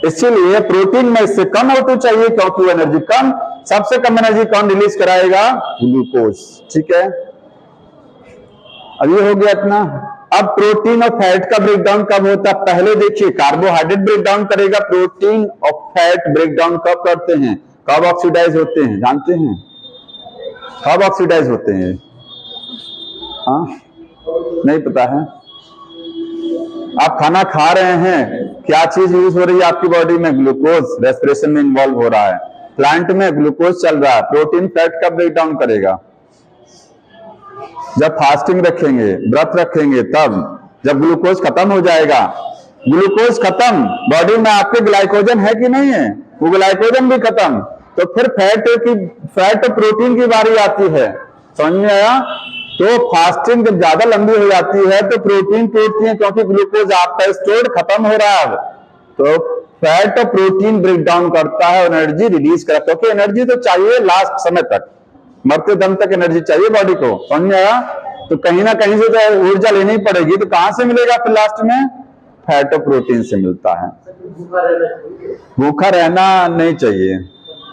इसीलिए प्रोटीन में इससे कम O2 चाहिए, क्योंकि वो एनर्जी कम, सबसे कम एनर्जी कौन रिलीज कराएगा? ग्लूकोज। ठीक है, अब ये हो गया इतना। अब प्रोटीन और फैट का ब्रेकडाउन कब होता है? पहले देखिए, कार्बोहाइड्रेट ब्रेकडाउन करेगा, प्रोटीन और फैट ब्रेकडाउन कब करते हैं? कब ऑक्सीडाइज होते हैं? जानते हैं कब ऑक्सीडाइज होते हैं? हाँ, नहीं पता है? आप खाना खा रहे हैं, क्या चीज यूज हो रही है आपकी बॉडी में? ग्लूकोज रेस्पिरेशन में इन्वॉल्व हो रहा है। प्लांट में ग्लूकोज चल रहा है, प्रोटीन फैट का ब्रेकडाउन करेगा जब फास्टिंग रखेंगे, व्रत रखेंगे, तब जब ग्लूकोज खत्म हो जाएगा। ग्लूकोज खत्म, बॉडी में आपके ग्लाइकोजन है कि नहीं है? वो ग्लाइकोजन भी खत्म, तो फिर फैट और प्रोटीन की बारी आती है। समझ में आया? तो फास्टिंग जब ज्यादा लंबी हो जाती है तो प्रोटीन टूटती है, क्योंकि ग्लूकोज आपका स्टोर खत्म हो रहा है। तो फैट और प्रोटीन ब्रेकडाउन करता है, एनर्जी रिलीज करता है, क्योंकि एनर्जी तो चाहिए लास्ट समय तक, मरते दम तक एनर्जी चाहिए बॉडी को। समझ में आया? तो कहीं ना कहीं से तो ऊर्जा लेनी ही पड़ेगी, तो कहां से मिलेगा फिर लास्ट में? फैट और प्रोटीन से मिलता है। भूखा रहना नहीं चाहिए,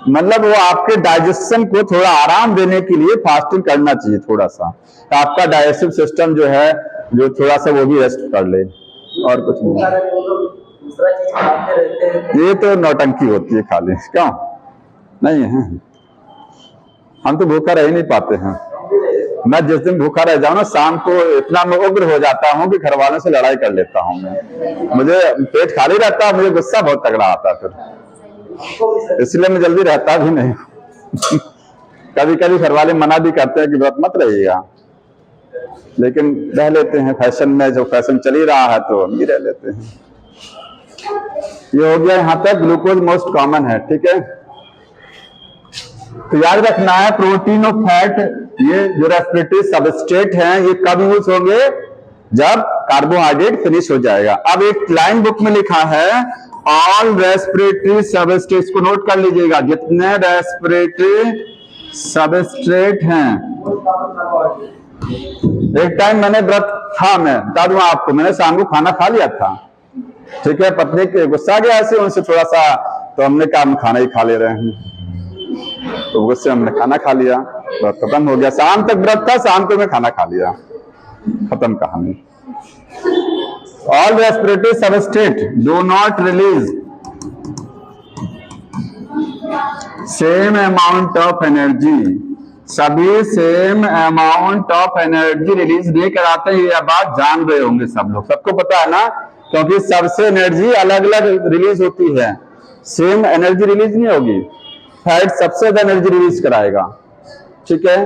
मतलब वो आपके डाइजेशन को थोड़ा आराम देने के लिए फास्टिंग करना चाहिए थोड़ा सा, आपका डाइजेस्टिव सिस्टम जो है, जो थोड़ा सा वो भी रेस्ट कर ले, और कुछ नहीं। ये तो नौटंकी होती है खाली, क्यों नहीं है? हम तो भूखा रह ही नहीं पाते हैं। मैं जिस दिन भूखा रह जाऊं ना, शाम को इतना मैं उग्र हो जाता हूं कि घर वालों से लड़ाई कर लेता हूं मैं। मुझे पेट खाली रहता है, मुझे गुस्सा बहुत तगड़ा आता है फिर, इसलिए मैं जल्दी रहता भी नहीं। कभी कभी घर वाले मना भी करते हैं कि व्रत मत रहिएगा, लेकिन रह लेते हैं फैशन में, जो फैशन चल ही रहा है तो हम भी रह लेते हैं। ये हो गया यहां तक, ग्लूकोज मोस्ट कॉमन है। ठीक है, तो याद रखना है प्रोटीन और फैट, ये जो रेस्पिरेटरी सबस्ट्रेट हैं, ये कब यूज होंगे? जब कार्बोहाइड्रेट फिनिश हो जाएगा। अब एक लाइन बुक में लिखा है, ऑल रेस्पिरेटरी सबस्ट्रेट्स को नोट कर लीजिएगा, जितने रेस्पिरेटरी सबस्ट्रेट हैं। एक टाइम मैंने व्रत था, मैं बता दूं आपको, मैंने शाम को खाना खा लिया था। ठीक है, पत्नी के गुस्सा गया ऐसे उनसे थोड़ा सा, तो हमने कहा हम खाना ही खा ले रहे हैं, तो गुस्से हमने खाना खा लिया, व्रत खत्म हो गया। शाम तक व्रत था, शाम को मैं खाना खा लिया, खत्म कहानी। All respiratory substrate do not release same amount of energy, सभी same amount of energy release नहीं कराते हैं। यह बात जान रहे होंगे सब लोग, सबको पता है ना, क्योंकि सबसे एनर्जी अलग अलग रिलीज होती है, सेम एनर्जी रिलीज नहीं होगी। फैट सबसे ज्यादा एनर्जी रिलीज कराएगा। ठीक है,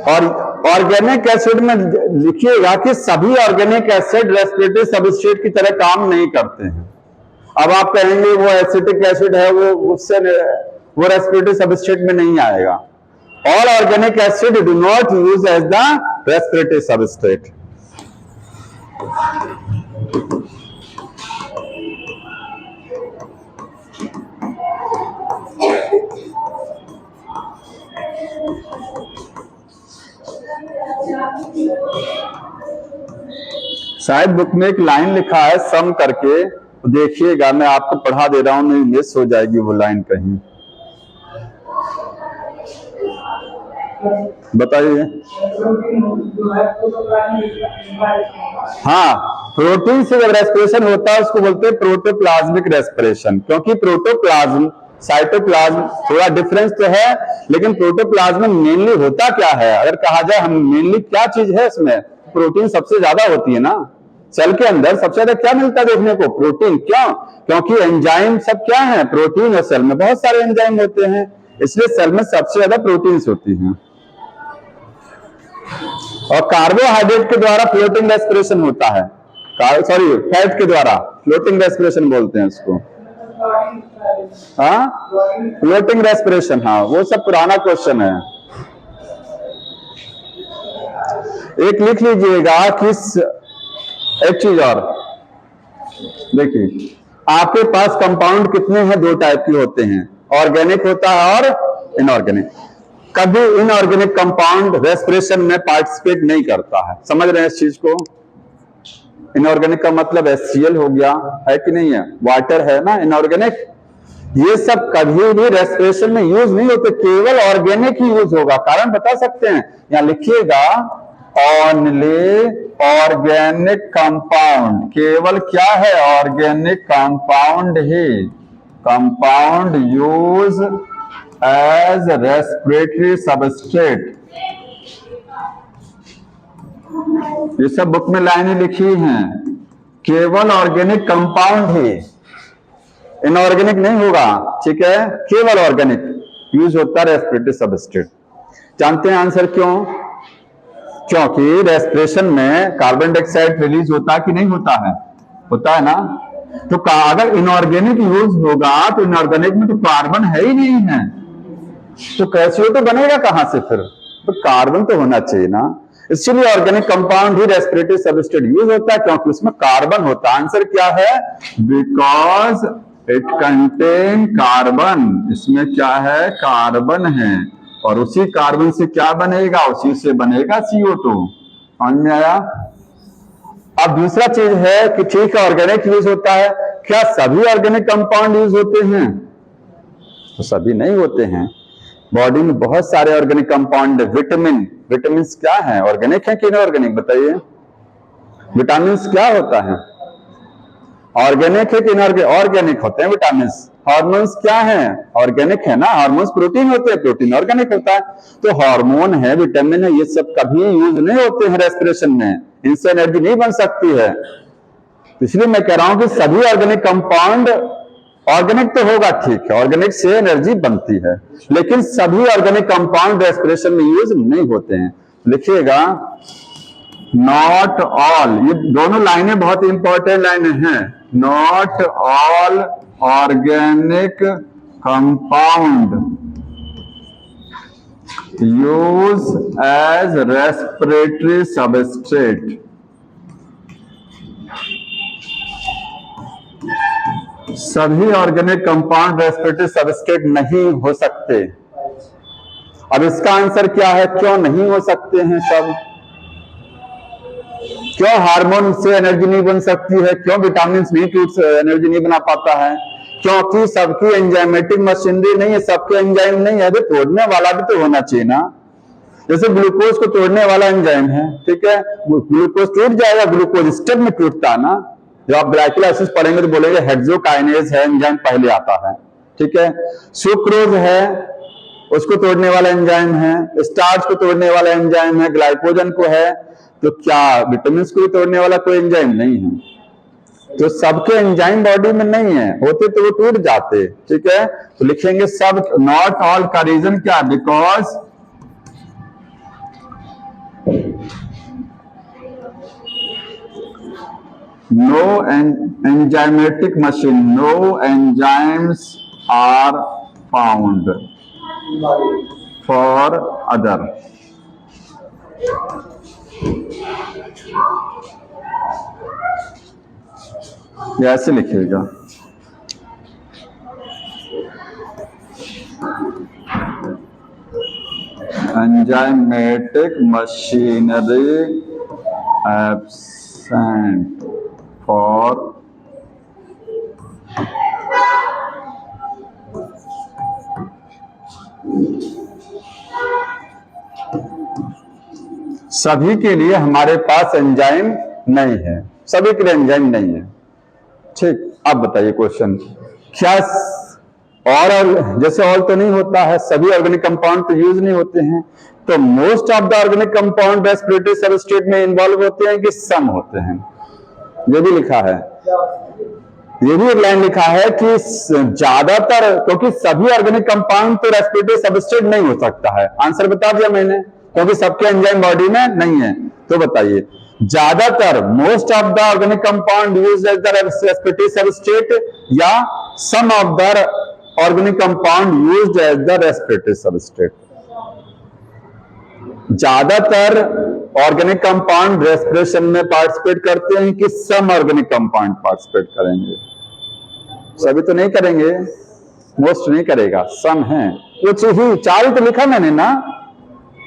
और ऑर्गेनिक एसिड में लिखिएगा कि सभी ऑर्गेनिक एसिड रेस्पिरेटरी सबस्ट्रेट की तरह काम नहीं करते हैं। अब आप कहेंगे वो एसिटिक एसिड है, वो उससे वो रेस्पिरेटरी सबस्ट्रेट में नहीं आएगा। All organic acid do not use as the respiratory substrate. शायद बुक में एक लाइन लिखा है सम करके, देखिएगा, मैं आपको पढ़ा दे रहा हूं, नहीं मिस हो जाएगी वो लाइन कहीं। बताइए। हाँ, प्रोटीन से जब रेस्पिरेशन होता है उसको बोलते हैं प्रोटोप्लाज्मिक रेस्पिरेशन, क्योंकि प्रोटोप्लाज्म साइटोप्लाज्म थोड़ा डिफरेंस तो है, लेकिन प्रोटोप्लाज्म में मेनली होता क्या है, अगर कहा जाए हम मेनली क्या चीज है इसमें, प्रोटीन सबसे ज्यादा होती है ना। सेल के अंदर सबसे ज्यादा क्या मिलता है देखने को, प्रोटीन। क्यों? क्योंकि एंजाइम सब क्या है, प्रोटीन, और सेल में बहुत सारे एंजाइम होते हैं, इसलिए सेल में सबसे ज्यादा प्रोटीन्स होती हैं। और कार्बोहाइड्रेट के द्वारा फ्लोटिंग रेस्पिरेशन होता है, सॉरी फैट के द्वारा फ्लोटिंग रेस्पिरेशन बोलते हैं उसको। हाँ, फ्लोटिंग रेस्पिरेशन, हाँ वो सब पुराना क्वेश्चन है। एक लिख लीजिएगा कि एक चीज और देखिए, आपके पास कंपाउंड कितने हैं, दो टाइप के होते हैं, ऑर्गेनिक होता है और इनऑर्गेनिक। कभी इनऑर्गेनिक कंपाउंड रेस्पिरेशन में पार्टिसिपेट नहीं करता है, समझ रहे हैं इस चीज को। इनऑर्गेनिक का मतलब HCl हो गया, है कि नहीं है, वाटर है ना इनऑर्गेनिक। ये सब कभी भी रेस्पिरेशन में यूज नहीं होते, केवल ऑर्गेनिक ही यूज होगा। कारण बता सकते हैं, यहां लिखिएगा ओनली ऑर्गेनिक कंपाउंड, केवल क्या है, ऑर्गेनिक कंपाउंड ही, compound use as respiratory substrate. ये सब बुक में लाइनें लिखी हैं, केवल ऑर्गेनिक कंपाउंड ही, इनऑर्गेनिक नहीं होगा, ठीक है, केवल ऑर्गेनिक यूज होता है रेस्पिरेटरी सबस्ट्रेट। जानते हैं आंसर क्यों? क्योंकि रेस्पिरेशन में कार्बन डाइऑक्साइड रिलीज होता है कि नहीं होता है, होता है ना। तो अगर इनऑर्गेनिक यूज होगा तो इनऑर्गेनिक में तो कार्बन है ही नहीं है, तो CO2 बनेगा कहां से फिर, तो कार्बन तो होना चाहिए ना। इसलिए ऑर्गेनिक कंपाउंड ही रेस्पिरेटरी सबस्ट्रेट यूज होता है, क्योंकि उसमें कार्बन होता है। आंसर क्या है, बिकॉज इट कंटेन कार्बन, इसमें क्या है, कार्बन है, और उसी कार्बन से क्या बनेगा, उसी से बनेगा CO2। समझ में आया? अब दूसरा चीज है कि ठीक है ऑर्गेनिक यूज होता है, क्या सभी ऑर्गेनिक कंपाउंड यूज होते हैं? तो सभी नहीं होते हैं। बॉडी में बहुत सारे ऑर्गेनिक कंपाउंड, विटामिन, विटामिन क्या है, ऑर्गेनिक है कि इनऑर्गेनिक, बताइए। विटामिन क्या होता है, ऑर्गेनिक है कि इनऑर्गेनिक? ऑर्गेनिक होते हैं विटामिन। हार्मोन्स क्या है, ऑर्गेनिक है ना, हार्मोन्स प्रोटीन होते हैं, प्रोटीन ऑर्गेनिक होता है। तो हार्मोन है, विटामिन है, ये सब कभी यूज नहीं होते हैं रेस्पिरेशन में, इनसे एनर्जी नहीं बन सकती है। इसलिए मैं कह रहा हूं कि सभी ऑर्गेनिक कंपाउंड, ऑर्गेनिक तो होगा ठीक है, ऑर्गेनिक से एनर्जी बनती है, लेकिन सभी ऑर्गेनिक कंपाउंड रेस्पिरेशन में यूज नहीं होते हैं। लिखिएगा नॉट ऑल, ये दोनों लाइनें बहुत इंपॉर्टेंट लाइनें हैं। Not all organic compound use as respiratory substrate. सभी ऑर्गेनिक कंपाउंड रेस्पिरेटरी सबस्ट्रेट नहीं हो सकते। अब इसका आंसर क्या है, क्यों नहीं हो सकते हैं सब? क्यों हार्मोन से एनर्जी नहीं बन सकती है, क्यों विटामिन नहीं एनर्जी नहीं बना पाता है? क्योंकि सबकी एंजाइमेटिक मशीनरी नहीं है, सबके एंजाइम नहीं है, तो तोड़ने वाला भी तो होना चाहिए ना। जैसे ग्लूकोज को तोड़ने वाला एंजाइम है, ठीक है, ग्लूकोज टूट जाएगा, ग्लूकोज स्टेप में टूटता है ना। जब आप ग्लाइकोलाइसिस पढ़ेंगे तो बोलेंगे हेक्सोकाइनेज है, एंजाइम पहले आता है, ठीक है। सुक्रोज है, उसको तोड़ने वाला एंजाइम है, स्टार्च को तोड़ने वाला एंजाइम है, ग्लाइकोजन को है, तो क्या विटामिन को तोड़ने वाला कोई एंजाइम नहीं है? तो सबके एंजाइम बॉडी में नहीं है, होते तो वो टूट जाते, ठीक है। तो लिखेंगे सब, नॉट ऑल का रीजन क्या, because no enzymatic machine, no enzymes are found, for other. ऐसे लिखिएगा, एंजाइमेटिक मशीनरी एब्सेंट फॉर सभी के लिए हमारे पास एंजाइम नहीं है, सभी के लिए एंजाइम नहीं है। ठीक, अब बताइए क्वेश्चन, क्या और जैसे और तो नहीं होता है, सभी ऑर्गेनिक कंपाउंड तो यूज नहीं होते हैं, तो most of the organic compound respiratory substrate में इन्वॉल्व होते हैं कि सम होते हैं? ये भी लिखा है, ये भी एक लाइन लिखा है कि ज्यादातर, क्योंकि सभी ऑर्गेनिक कंपाउंड तो रेस्पिरेटरी सबस्ट्रेट नहीं हो सकता है। आंसर बता दिया मैंने, क्योंकि सबके एंजाइम बॉडी में नहीं है। तो बताइए, ज्यादातर most of the organic compound used as the respiratory substrate या some of the organic compound used as the respiratory substrate? ज्यादातर ऑर्गेनिक कंपाउंड रेस्पिरेशन में पार्टिसिपेट करते हैं कि सम ऑर्गेनिक कंपाउंड पार्टिसिपेट करेंगे? सभी तो नहीं करेंगे, मोस्ट नहीं करेगा, सम है। कुछ ही 4 तो लिखा मैंने ना,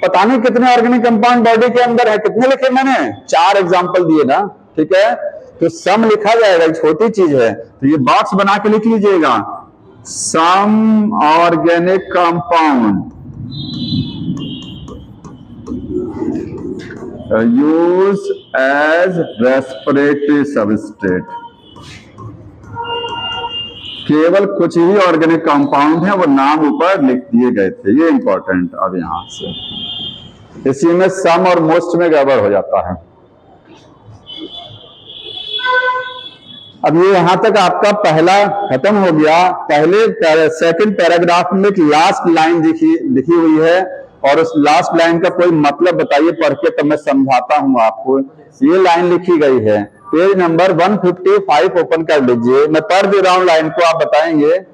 पता नहीं कितने ऑर्गेनिक कंपाउंड बॉडी के अंदर है, कितने लिखे मैंने? 4 एग्जांपल दिए ना, ठीक है। तो सम लिखा जाएगा, छोटी चीज है, तो ये बॉक्स बना के लिख लीजिएगा, some organic compound use as respiratory substrate. केवल कुछ ही ऑर्गेनिक कंपाउंड है, वो नाम ऊपर लिख दिए गए थे, ये इंपॉर्टेंट। अब यहां से इसी में सम और मोस्ट में गड़बड़ हो जाता है। अब ये यहां तक आपका पहला खत्म हो गया। पहले सेकंड पैराग्राफ में एक लास्ट लाइन लिखी हुई है, और उस लास्ट लाइन का कोई मतलब बताइए पढ़ के, तब मैं समझाता हूं आपको। ये लाइन लिखी गई है, पेज नंबर 155 ओपन कर लीजिए, मैं पढ़ दे रहा हूं लाइन को, आप बताएंगे।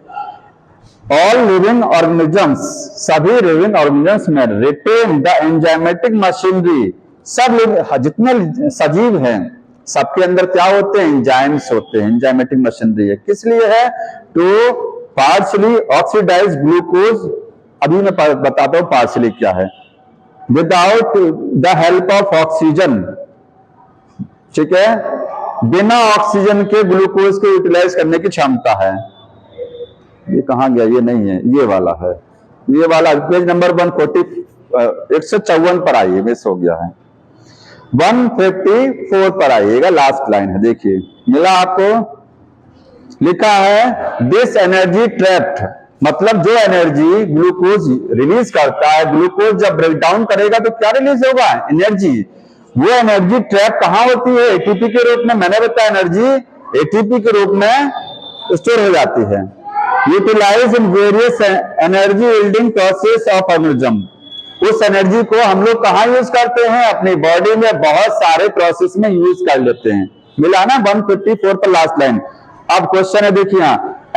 ऑल लिविंग ऑर्गेनिजम्स, सभी लिविंग ऑर्गेनिजम्स में रिटेन द एंजाइमेटिक मशीनरी, सब जितने सजीव हैं सबके अंदर क्या होते हैं? एंजाइम्स होते हैं, एंजाइमेटिक मशीनरी है। किस लिए है? टू पार्शियली ऑक्सीडाइज ग्लूकोज, अभी मैं बताता हूं पार्शियली क्या है। Without the help of oxygen, ठीक है, बिना ऑक्सीजन के ग्लूकोज को यूटिलाइज करने की क्षमता है। ये कहां गया? ये नहीं है, ये वाला है, ये वाला पेज नंबर 154 पर आइए, मिस हो गया है। 154 पर आइएगा, लास्ट लाइन है, देखिए मिला आपको। लिखा है दिस एनर्जी ट्रैप्ड, मतलब जो एनर्जी ग्लूकोज रिलीज करता है, ग्लूकोज जब ब्रेक डाउन करेगा तो क्या रिलीज होगा? एनर्जी। वो एनर्जी ट्रैप कहां होती है? एटीपी के रूप में। मैंने बताया एनर्जी एटीपी के रूप में स्टोर हो जाती है। Utilise in various energy yielding process of organism, उस एनर्जी को हम लोग कहां यूज करते हैं? अपनी बॉडी में बहुत सारे प्रोसेस में यूज कर लेते हैं। मिला ना 154 पर लास्ट लाइन। अब क्वेश्चन है, देखिए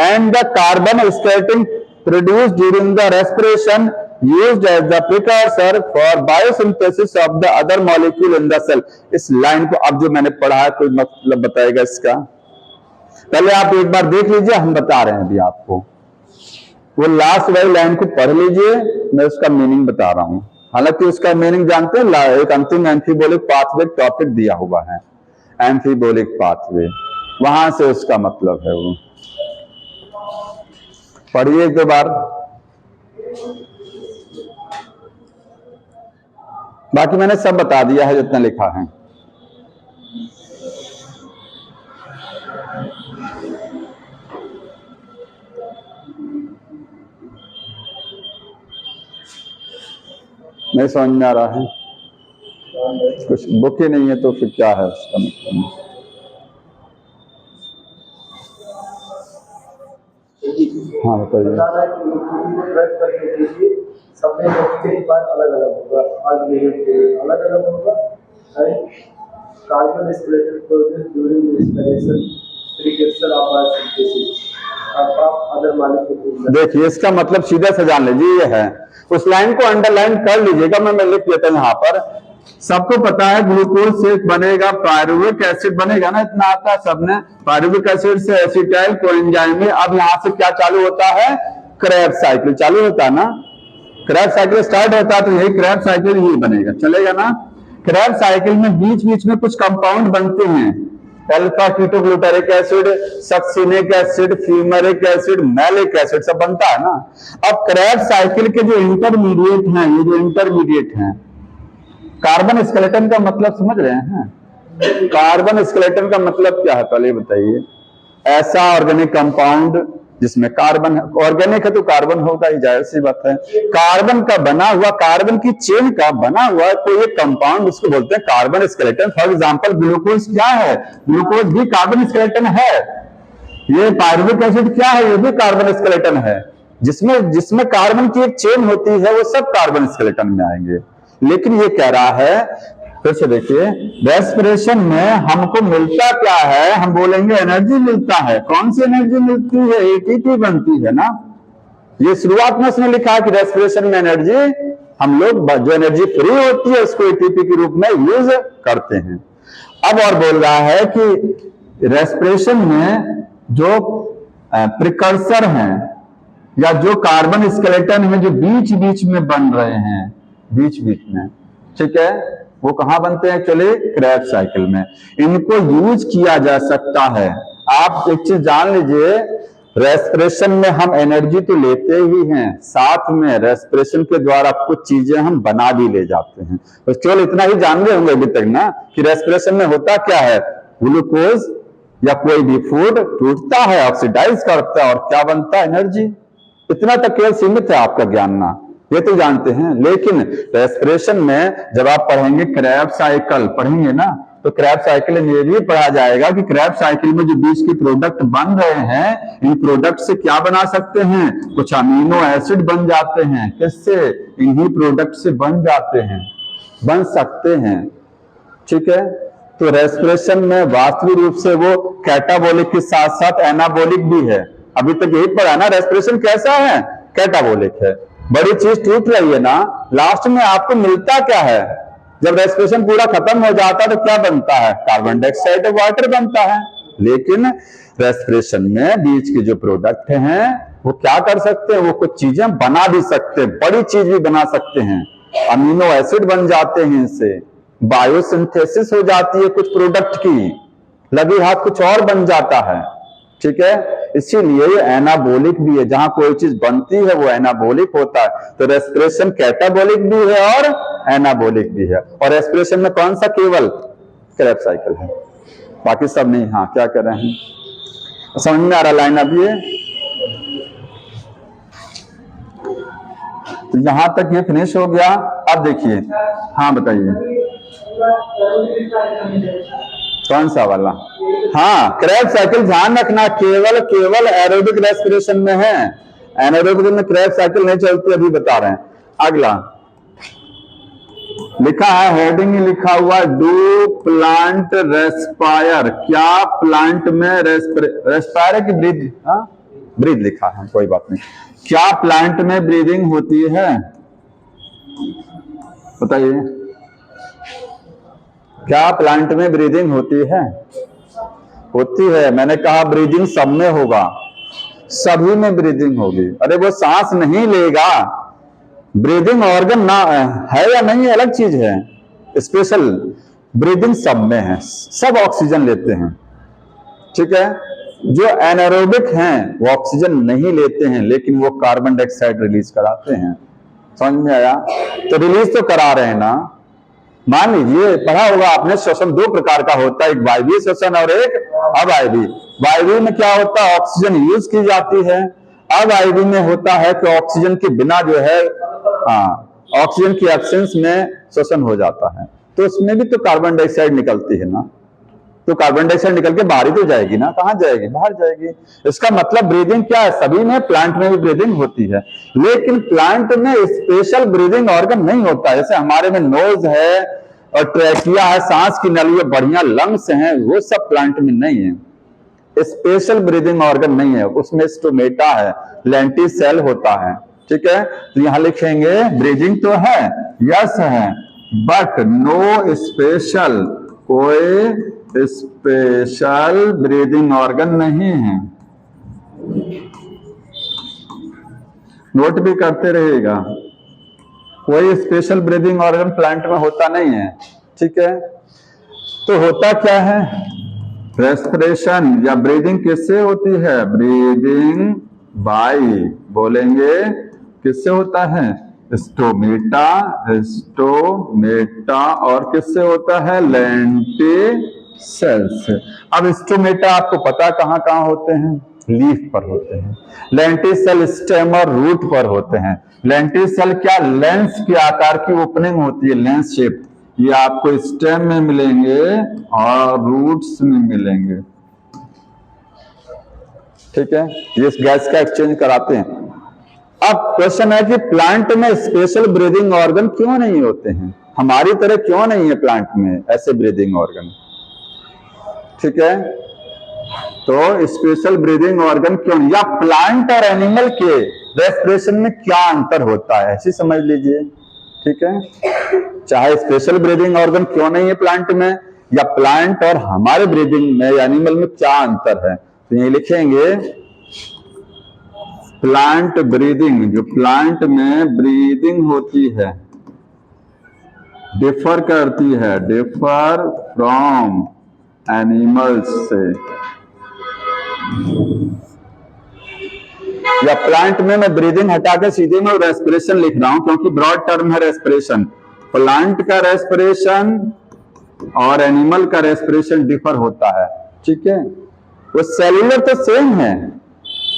and the carbon skeleton produce during the respiration used as the precursor for biosynthesis of the other molecule in the cell. इस लाइन को अब जो मैंने पढ़ा है कोई मतलब बताएगा इसका? पहले आप एक बार देख लीजिए, हम बता रहे हैं अभी आपको। वो लास्ट वाली लाइन को पढ़ लीजिए, मैं उसका मीनिंग बता रहा हूं। हालांकि उसका मीनिंग जानते हैं, एक अंतिम एम्फीबोलिक पाथवे टॉपिक दिया हुआ है, एम्फीबोलिक पाथवे, वहां से उसका मतलब है वो। पढ़िए एक दो बार, बाकी मैंने सब बता दिया है जितना लिखा है। नहीं समझ में आ रहा है? कुछ बुक ही नहीं है तो फिर क्या है उसका मतलब? हाँ बताइए। अलग अलग होगा, carbon skeleton produce during respiration precursor of biosynthesis. देखिए इसका मतलब सीधा से जान लीजिए ये है, उस लाइन को अंडरलाइन कर लीजिएगा, मैं लिख देता हूं यहाँ पर। सबको पता है ग्लूकोज से बनेगा पायरुविक एसिड बनेगा ना, इतना आता है सबने। पायरुविक एसिड से एसिटाइल कोएंजाइम में, अब यहाँ से क्या चालू होता है, क्रेब्स साइकिल चालू होता है ना। क्रेब्स साइकिल स्टार्ट होता है तो यही क्रेब्स साइकिल ही बनेगा, चलेगा ना। क्रेब्स साइकिल में बीच बीच में कुछ कंपाउंड बनते हैं, alpha ketoglutaric acid, succinic acid, fumaric acid, malic acid सब बनता है ना। अब क्रेब्स साइकिल के जो इंटरमीडिएट हैं, ये जो इंटरमीडिएट हैं, कार्बन स्केलेटन का मतलब समझ रहे हैं? कार्बन स्केलेटन का मतलब क्या है पहले बताइए। ऐसा ऑर्गेनिक कंपाउंड जिसमें कार्बन, ऑर्गेनिक है तो कार्बन होगा ही, जाहिर सी बात है। कार्बन का बना हुआ, कार्बन की चेन का बना हुआ कोई एक कंपाउंड, उसको बोलते हैं carbon skeleton. For example glucose क्या है, ग्लूकोज भी कार्बन स्केलेटन है। ये पायरुविक एसिड क्या है, ये भी कार्बन स्केलेटन है। जिसमें कार्बन की एक चेन होती है वो सब कार्बन स्केलेटन में आएंगे। लेकिन ये कह रहा है, फिर से देखिए, रेस्पिरेशन में हमको मिलता क्या है, हम बोलेंगे एनर्जी मिलता है। कौन सी एनर्जी मिलती है, एटीपी बनती है ना। ये शुरुआत में उसने लिखा कि रेस्पिरेशन में एनर्जी, हम लोग जो एनर्जी फ्री होती है उसको एटीपी के रूप में यूज करते हैं। अब और बोल रहा है कि रेस्पिरेशन में जो प्रिकर्सर हैं या जो कार्बन स्केलेटन है जो बीच बीच में बन रहे हैं, बीच बीच में, ठीक है, वो कहां बनते हैं, चले क्रेब्स साइकिल में। इनको यूज किया जा सकता है। आप एक चीज जान लीजिए, रेस्पिरेशन में हम एनर्जी तो लेते ही हैं, साथ में रेस्पिरेशन के द्वारा कुछ चीजें हम बना भी ले जाते हैं। तो केवल इतना ही जान रहे होंगे अभी तक ना कि रेस्पिरेशन में होता क्या है, ग्लूकोज या कोई भी फूड टूटता है, ऑक्सीडाइज करता है और क्या बनता है, एनर्जी। इतना तक केवल सीमित है आपका ज्ञान ना, ये तो जानते हैं। लेकिन रेस्पिरेशन में जब आप पढ़ेंगे क्रेब्स साइकिल पढ़ेंगे ना, तो क्रेब्स साइकिल में ये भी पढ़ा जाएगा कि क्रेब्स साइकिल में जो बीच के प्रोडक्ट बन रहे हैं, इन प्रोडक्ट से क्या बना सकते हैं, कुछ अमीनो एसिड बन जाते हैं। किससे, इन्हीं प्रोडक्ट से बन जाते हैं, बन सकते हैं, ठीक है। तो रेस्पिरेशन में वास्तविक रूप से वो कैटाबोलिक के साथ साथ एनाबोलिक भी है। अभी तक यही पढ़ा ना, रेस्पिरेशन कैसा है, कैटाबोलिक है। बड़ी चीज टूट रही है ना, लास्ट में आपको मिलता क्या है, जब रेस्पिरेशन पूरा खत्म हो जाता है तो क्या बनता है, कार्बन डाइऑक्साइड और वाटर बनता है। लेकिन रेस्पिरेशन में बीच के जो प्रोडक्ट हैं वो क्या कर सकते हैं, वो कुछ चीजें बना भी सकते हैं, बड़ी चीज भी बना सकते हैं। अमीनो एसिड बन जाते हैं, इनसे बायोसिंथेसिस हो जाती है कुछ प्रोडक्ट की, लगे हाथ कुछ और बन जाता है, ठीक है। इसीलिए ये एनाबोलिक भी है, जहां कोई चीज बनती है वो एनाबोलिक होता है। तो रेस्पिरेशन कैटाबोलिक भी है और एनाबोलिक भी है। और रेस्पिरेशन में कौन सा, केवल क्रेब्स साइकिल है, बाकी सब नहीं। हाँ क्या कर रहे हैं, समझ में आ रहा लाइन अब ये। तो यहां तक ये फिनिश हो गया। अब देखिए, हाँ बताइए कौन सा वाला। हाँ क्रेब्स साइकिल ध्यान रखना, केवल एरोबिक रेस्पिरेशन में है, एनारोबिक में क्रेब्स साइकिल नहीं चलती, अभी बता रहे हैं। अगला लिखा है, हेडिंग लिखा हुआ, डू प्लांट रेस्पायर। क्या प्लांट में रेस्पायर की ब्रीथ, ब्रीथ लिखा है, कोई बात नहीं। क्या प्लांट में ब्रीदिंग होती है, बताइए। क्या प्लांट में ब्रीदिंग होती है, होती है। मैंने कहा ब्रीदिंग सब में होगा, सभी में ब्रीदिंग होगी। अरे वो सांस नहीं लेगा, ब्रीदिंग ऑर्गन ना है या नहीं अलग चीज है, स्पेशल ब्रीदिंग सब में है, सब ऑक्सीजन लेते हैं, ठीक है। जो एनारोबिक हैं वो ऑक्सीजन नहीं लेते हैं, लेकिन वो कार्बन डाइऑक्साइड रिलीज कराते हैं। समझ में आया, तो रिलीज तो करा रहे हैं ना। मान लीजिए पढ़ा होगा आपने, श्वसन दो प्रकार का होता है, एक वायवीय श्वसन और एक अवायवीय। वायवीय में क्या होता है, ऑक्सीजन यूज की जाती है। अवायवीय में होता है कि ऑक्सीजन के बिना जो है, ऑक्सीजन की एब्सेंस में श्वसन हो जाता है। तो उसमें भी तो कार्बन डाइऑक्साइड निकलती है ना, तो कार्बन डाइऑक्साइड निकल के बाहर ही तो जाएगी ना, कहां जाएगी, बाहर जाएगी। इसका मतलब ब्रीदिंग क्या है, सभी में, प्लांट में भी ब्रीदिंग होती है। लेकिन प्लांट में स्पेशल ब्रीदिंग ऑर्गन नहीं होता है, जैसे हमारे में नोज है और ट्रैकिया है, सांस की नली है, बढ़िया लंग्स हैं, वो सब प्लांट में नहीं है। स्पेशल ब्रीदिंग ऑर्गन नहीं है, उसमें स्टोमेटा है, लेंटिसेल होता है। ठीक है, तो यहां लिखेंगे ब्रीदिंग तो है, यस है, बट नो स्पेशल, कोई स्पेशल ब्रीदिंग ऑर्गन नहीं है। नोट भी करते रहिएगा, कोई स्पेशल ब्रीदिंग ऑर्गन प्लांट में होता नहीं है। ठीक है, तो होता क्या है, रेस्पिरेशन या ब्रीदिंग किससे होती है, ब्रीदिंग बाय, बोलेंगे किससे होता है, स्टोमेटा, स्टोमेटा, और किससे होता है, लेंटिसेल से। अब स्टोमेटा आपको पता कहां कहां होते हैं, लीफ पर होते हैं, लेंटिसेल स्टेम और रूट पर होते हैं। लेंटिसेल क्या, लेंस के आकार की ओपनिंग होती है, लेंस शेप, ये आपको स्टेम में मिलेंगे और रूट्स में मिलेंगे। ठीक है, ये गैस का एक्सचेंज कराते हैं। अब क्वेश्चन है कि प्लांट में स्पेशल ब्रीदिंग ऑर्गन क्यों नहीं होते हैं, हमारी तरह क्यों नहीं है प्लांट में ऐसे ब्रीदिंग ऑर्गन। ठीक है, तो स्पेशल ब्रीदिंग ऑर्गन क्यों, या प्लांट और एनिमल के रेस्पिरेशन में क्या अंतर होता है, ऐसी समझ लीजिए। ठीक है, चाहे स्पेशल ब्रीदिंग ऑर्गन क्यों नहीं है प्लांट में, या प्लांट और हमारे ब्रीदिंग में एनिमल में क्या अंतर है, तो ये लिखेंगे प्लांट ब्रीदिंग, जो प्लांट में ब्रीदिंग होती है डिफर करती है, डिफर फ्रॉम एनिमल्स से। या प्लांट में मैं ब्रीदिंग हटा के सीधे मैं रेस्पिरेशन लिख रहा हूं, क्योंकि ब्रॉड टर्म है रेस्पिरेशन। प्लांट का रेस्पिरेशन और एनिमल का रेस्पिरेशन डिफर होता है। ठीक है, वो सेलुलर तो सेम है,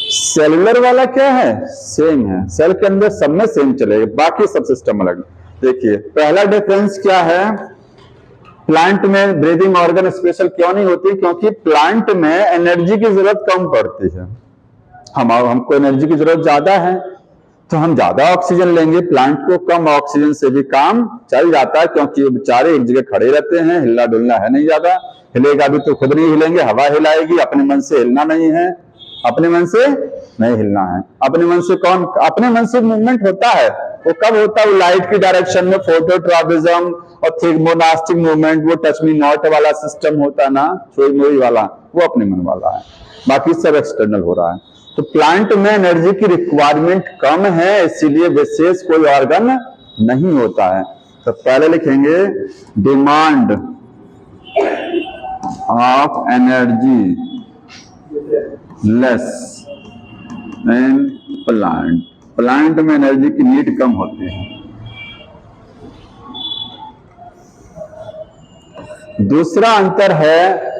सेलुलर वाला क्या है, सेम है, सेल के अंदर सब में सेम चलेगा, बाकी सब सिस्टम अलग। देखिए पहला डिफरेंस क्या है, प्लांट में ब्रीदिंग ऑर्गन स्पेशल क्यों नहीं होती, क्योंकि प्लांट में एनर्जी की जरूरत कम पड़ती है, हमको एनर्जी की जरूरत ज्यादा है, तो हम ज्यादा ऑक्सीजन लेंगे, प्लांट को कम ऑक्सीजन से भी काम चल जाता है, क्योंकि ये बेचारे एक जगह खड़े रहते हैं, हिलना डुलना है नहीं ज्यादा, हिलेगा भी तो खुद नहीं हिलेंगे, हवा हिलाएगी, अपने मन से हिलना नहीं है, अपने मन से नहीं हिलना है। अपने मन से कौन, अपने मन से मूवमेंट होता है, वो कब होता है, वो लाइट की डायरेक्शन में, फोटोट्रॉपिज्म और थिग्मोनास्टिक मूवमेंट, वो टच मी नॉट वाला सिस्टम होता ना, सोई मोई वाला, वो अपने मन वाला है, बाकी सब एक्सटर्नल हो रहा है। तो प्लांट में एनर्जी की रिक्वायरमेंट कम है, इसीलिए विशेष कोई ऑर्गन नहीं होता है। तो पहले लिखेंगे demand of energy less in plant, plant में एनर्जी की नीड कम होती है। दूसरा अंतर है,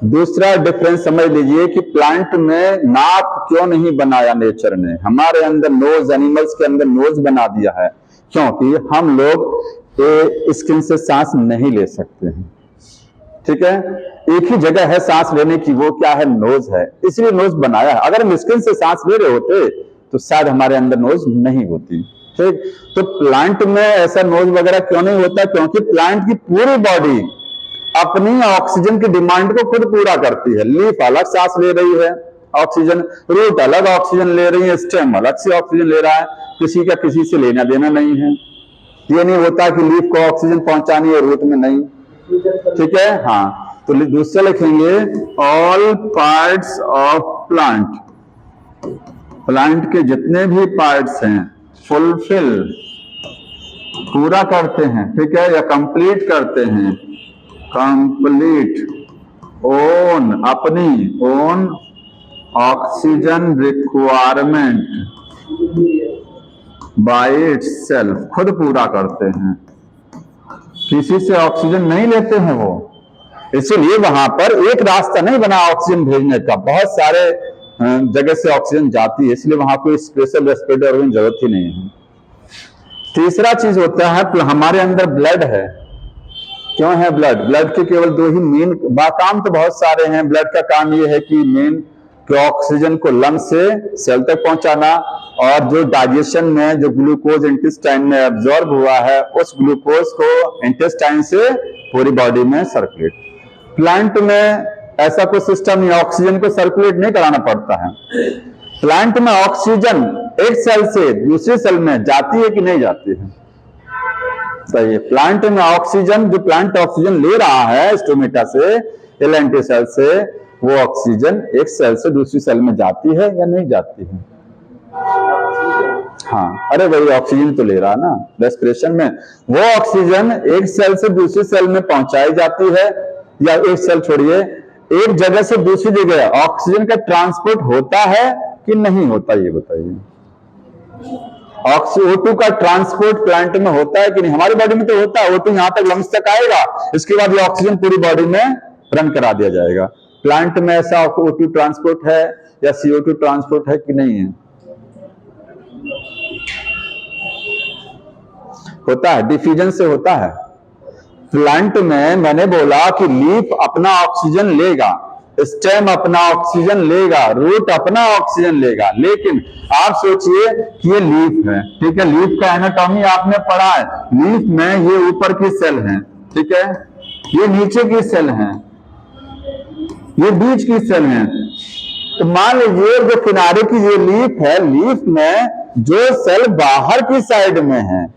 दूसरा डिफरेंस समझ लीजिए कि प्लांट में नाक क्यों नहीं बनाया नेचर ने, हमारे अंदर नोज, एनिमल्स के अंदर नोज बना दिया है, क्योंकि हम लोग स्किन से सांस नहीं ले सकते हैं। ठीक है, एक ही जगह है सांस लेने की, वो क्या है, नोज है, इसलिए नोज बनाया है। अगर हम स्किन से सांस ले रहे होते तो शायद हमारे अंदर नोज नहीं होती। ठीक, तो प्लांट में ऐसा नोज वगैरह क्यों नहीं होता, क्योंकि प्लांट की पूरी बॉडी अपनी ऑक्सीजन की डिमांड को खुद पूरा करती है। लीफ अलग सांस ले रही है ऑक्सीजन, रूट अलग ऑक्सीजन ले रही है, स्टेम अलग से ऑक्सीजन ले रहा है, किसी का किसी से लेना देना नहीं है। ये नहीं होता कि लीफ को ऑक्सीजन पहुंचानी है, रूट में नहीं। ठीक है, हाँ, तो दूसरा लिखेंगे all parts of plant, plant के जितने भी पार्ट्स हैं फुलफिल, पूरा करते हैं, ठीक है, या कंप्लीट करते हैं, कंप्लीट ओन, अपनी own oxygen requirement by itself, खुद पूरा करते हैं, किसी से ऑक्सीजन नहीं लेते हैं वो। इसीलिए वहां पर एक रास्ता नहीं बना ऑक्सीजन भेजने का, बहुत सारे जगह से ऑक्सीजन जाती है, इसलिए वहां कोई स्पेशल रेस्पिरेटर की जरूरत ही नहीं है। तीसरा चीज होता है, हमारे अंदर ब्लड है। क्यों है ब्लड, ब्लड के केवल दो ही मेन काम, तो बहुत सारे हैं। ब्लड का काम ये है कि मेन ऑक्सीजन को लंग से सेल तक पहुंचाना, और जो डाइजेशन में जो ग्लूकोज इंटेस्टाइन में एब्जॉर्ब हुआ है, उस ग्लूकोज को इंटेस्टाइन से पूरी बॉडी में सर्कुलेट। प्लांट में ऐसा कोई सिस्टम नहीं, ऑक्सीजन को सर्कुलेट नहीं कराना पड़ता है। प्लांट में ऑक्सीजन एक सेल से दूसरे सेल में जाती है कि नहीं जाती है? सही है। प्लांट में ऑक्सीजन, जो प्लांट ऑक्सीजन ले रहा है स्टोमेटा से, एल-एन-टी सेल से, वो ऑक्सीजन एक सेल से दूसरी सेल में जाती है या नहीं जाती है? हाँ, अरे वही ऑक्सीजन तो ले रहा ना रेस्पिरेशन में, वो ऑक्सीजन एक सेल से दूसरी सेल में पहुंचाई जाती है, या एक सेल छोड़िए, एक जगह से दूसरी जगह ऑक्सीजन का ट्रांसपोर्ट होता है कि नहीं होता, ये बताइए। O2 का ट्रांसपोर्ट प्लांट में होता है कि नहीं? हमारी बॉडी में तो होता है, O2 यहां तक लंग्स तक आएगा, इसके बाद ये ऑक्सीजन पूरी बॉडी में रन करा दिया जाएगा। प्लांट में ऐसा O2 ट्रांसपोर्ट है या CO2 ट्रांसपोर्ट है कि नहीं है? होता है, डिफ्यूजन से होता है। प्लांट में मैंने बोला कि लीफ अपना ऑक्सीजन लेगा, स्टेम अपना ऑक्सीजन लेगा, रूट अपना ऑक्सीजन लेगा, लेकिन आप सोचिए कि ये लीफ है, ठीक है, लीफ का एनाटॉमी आपने पढ़ा है, लीफ में ये ऊपर की सेल है, ठीक है, ये नीचे की सेल है, ये बीच की सेल है। तो मान लीजिए जो किनारे की ये लीफ है, लीफ में जो सेल बाहर की साइड में है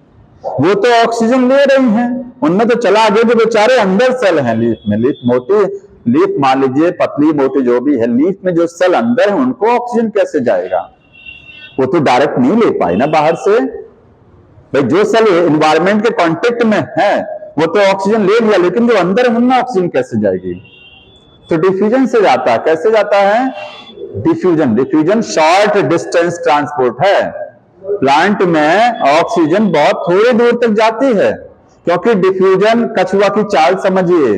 वो तो ऑक्सीजन ले रही हैं, उनमें तो चला गया, जो बेचारे अंदर सेल हैं लीफ में, लीफ मोटी, लीफ मान लीजिए पतली मोटी जो भी है, लीफ में जो सेल अंदर है उनको ऑक्सीजन कैसे जाएगा? वो तो डायरेक्ट नहीं ले पाए ना बाहर से। भाई जो सेल एनवायरमेंट के कांटेक्ट में है वो तो ऑक्सीजन ले लिया, लेकिन जो अंदर है उनमें ऑक्सीजन कैसे जाएगी? तो डिफ्यूजन से जाता है। कैसे जाता है? Diffusion. Diffusion short distance transport है। प्लांट में ऑक्सीजन बहुत थोड़ी दूर तक जाती है, क्योंकि डिफ्यूजन, कछुआ की चाल समझिए,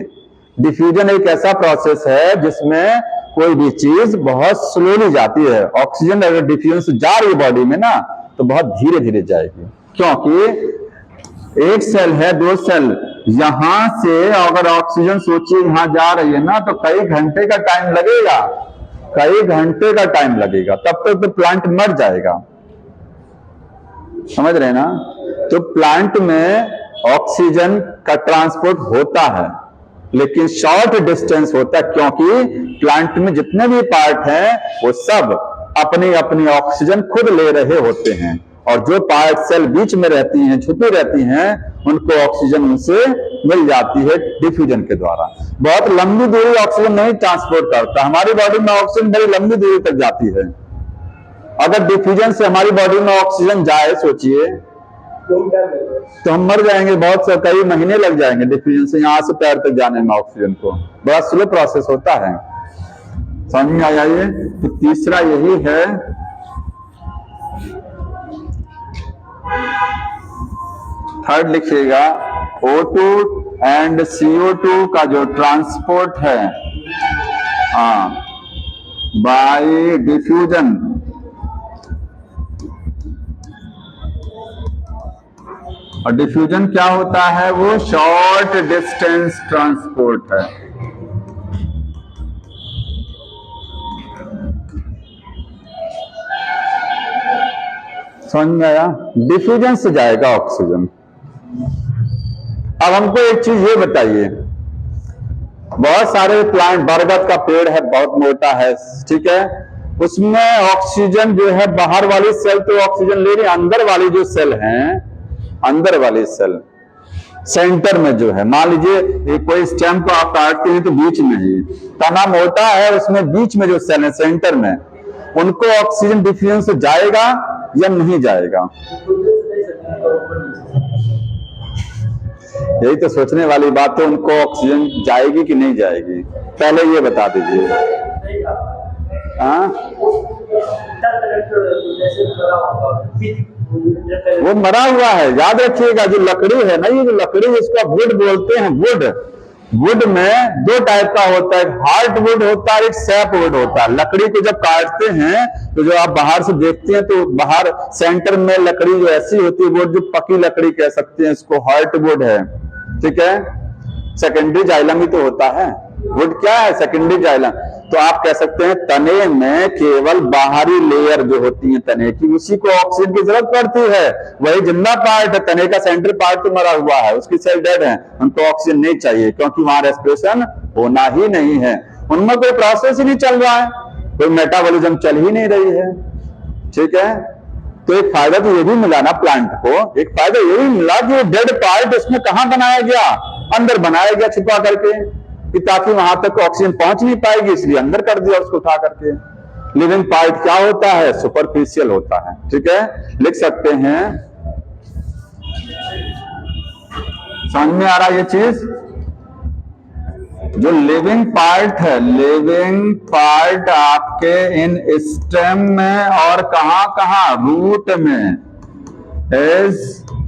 डिफ्यूजन एक ऐसा प्रोसेस है जिसमें कोई भी चीज बहुत स्लोली जाती है। ऑक्सीजन अगर डिफ्यूजन से जा रही है बॉडी में ना, तो बहुत धीरे धीरे जाएगी, क्योंकि एक सेल है, दो सेल, यहां से अगर ऑक्सीजन सोचिए यहां जा रही है ना, तो कई घंटे का टाइम लगेगा, कई घंटे का टाइम लगेगा, तब तक तो प्लांट मर जाएगा। समझ रहे ना? तो प्लांट में ऑक्सीजन का ट्रांसपोर्ट होता है, लेकिन शॉर्ट डिस्टेंस होता है, क्योंकि प्लांट में जितने भी पार्ट हैं वो सब अपनी अपनी ऑक्सीजन खुद ले रहे होते हैं, और जो पार्ट सेल बीच में रहती हैं, छुपी रहती हैं, उनको ऑक्सीजन उनसे मिल जाती है डिफ्यूजन के द्वारा। बहुत लंबी दूरी ऑक्सीजन नहीं ट्रांसपोर्ट करता। हमारी बॉडी में ऑक्सीजन बड़ी लंबी दूरी तक जाती है। अगर डिफ्यूजन से हमारी बॉडी में ऑक्सीजन जाए, सोचिए, तो हम मर जाएंगे, बहुत से कई महीने लग जाएंगे डिफ्यूजन से यहां से पैर तक जाने में ऑक्सीजन को। बड़ा स्लो प्रोसेस होता है। समझ में आया? ये तो तीसरा यही है, थर्ड लिखिएगा, O2 एंड CO2 का जो ट्रांसपोर्ट है, हाँ, बाय डिफ्यूजन, और डिफ्यूजन क्या होता है? वो शॉर्ट डिस्टेंस ट्रांसपोर्ट है। समझ में आया? डिफ्यूजन से जाएगा ऑक्सीजन। अब हमको एक चीज ये बताइए, बहुत सारे प्लांट, बरगद का पेड़ है, बहुत मोटा है, ठीक है, उसमें ऑक्सीजन जो है, बाहर वाली सेल तो ऑक्सीजन ले रही है, अंदर वाली जो सेल है, अंदर वाली सेल सेंटर में जो है, मान लीजिए कोई स्टेम को आप काटते हैं तो बीच में ही तना मोटा है, उसमें बीच में जो सेल है सेंटर में, उनको ऑक्सीजन डिफ्यूजन से जाएगा या नहीं जाएगा? यही तो सोचने वाली बात है, उनको ऑक्सीजन जाएगी कि नहीं जाएगी? पहले ये बता दीजिए। हाँ, वो मरा हुआ है। याद रखिएगा, जो लकड़ी है ना, ये जो लकड़ी इसका वुड बोलते हैं, वुड, वुड में दो टाइप का होता है, हार्ड वुड होता है, एक सैप वुड होता है। लकड़ी को जब काटते हैं तो जो आप बाहर से देखते हैं तो बाहर सेंटर में लकड़ी जो ऐसी होती है, वो जो पकी लकड़ी कह सकते हैं, इसको हार्ड वुड है, ठीक है। सेकेंडरी जाइलम ही तो होता है। वुड क्या है? Secondary xylem. तो आप कह सकते हैं तने में केवल बाहरी लेयर जो होती है तने की, उसी को ऑक्सीजन की जरूरत पड़ती है। वही जिंदा पार्ट है, तने का सेंट्रल पार्ट तो मरा हुआ है, उसकी सेल डेड है, उनको ऑक्सीजन नहीं चाहिए, क्योंकि वहां रेस्पिरेशन होना ही नहीं है। उनमें कोई प्रोसेस ही नहीं चल रहा है, कोई मेटाबॉलिज्म चल ही नहीं रही है। ठीक है, तो एक फायदा तो ये भी मिला ना प्लांट को, एक फायदा ये भी मिला कि डेड पार्ट उसमें कहां बनाया गया, अंदर बनाया गया छुपा करके, कि ताकि वहां तक ऑक्सीजन पहुंच नहीं पाएगी, इसलिए अंदर कर दिया उसको उठा करके। लिविंग पार्ट क्या होता है, सुपरफिशियल होता है। ठीक है, लिख सकते हैं, समझ में आ रहा है ये चीज। जो लिविंग पार्ट है, लिविंग पार्ट आपके इन स्टेम में और कहां कहां, रूट में, इज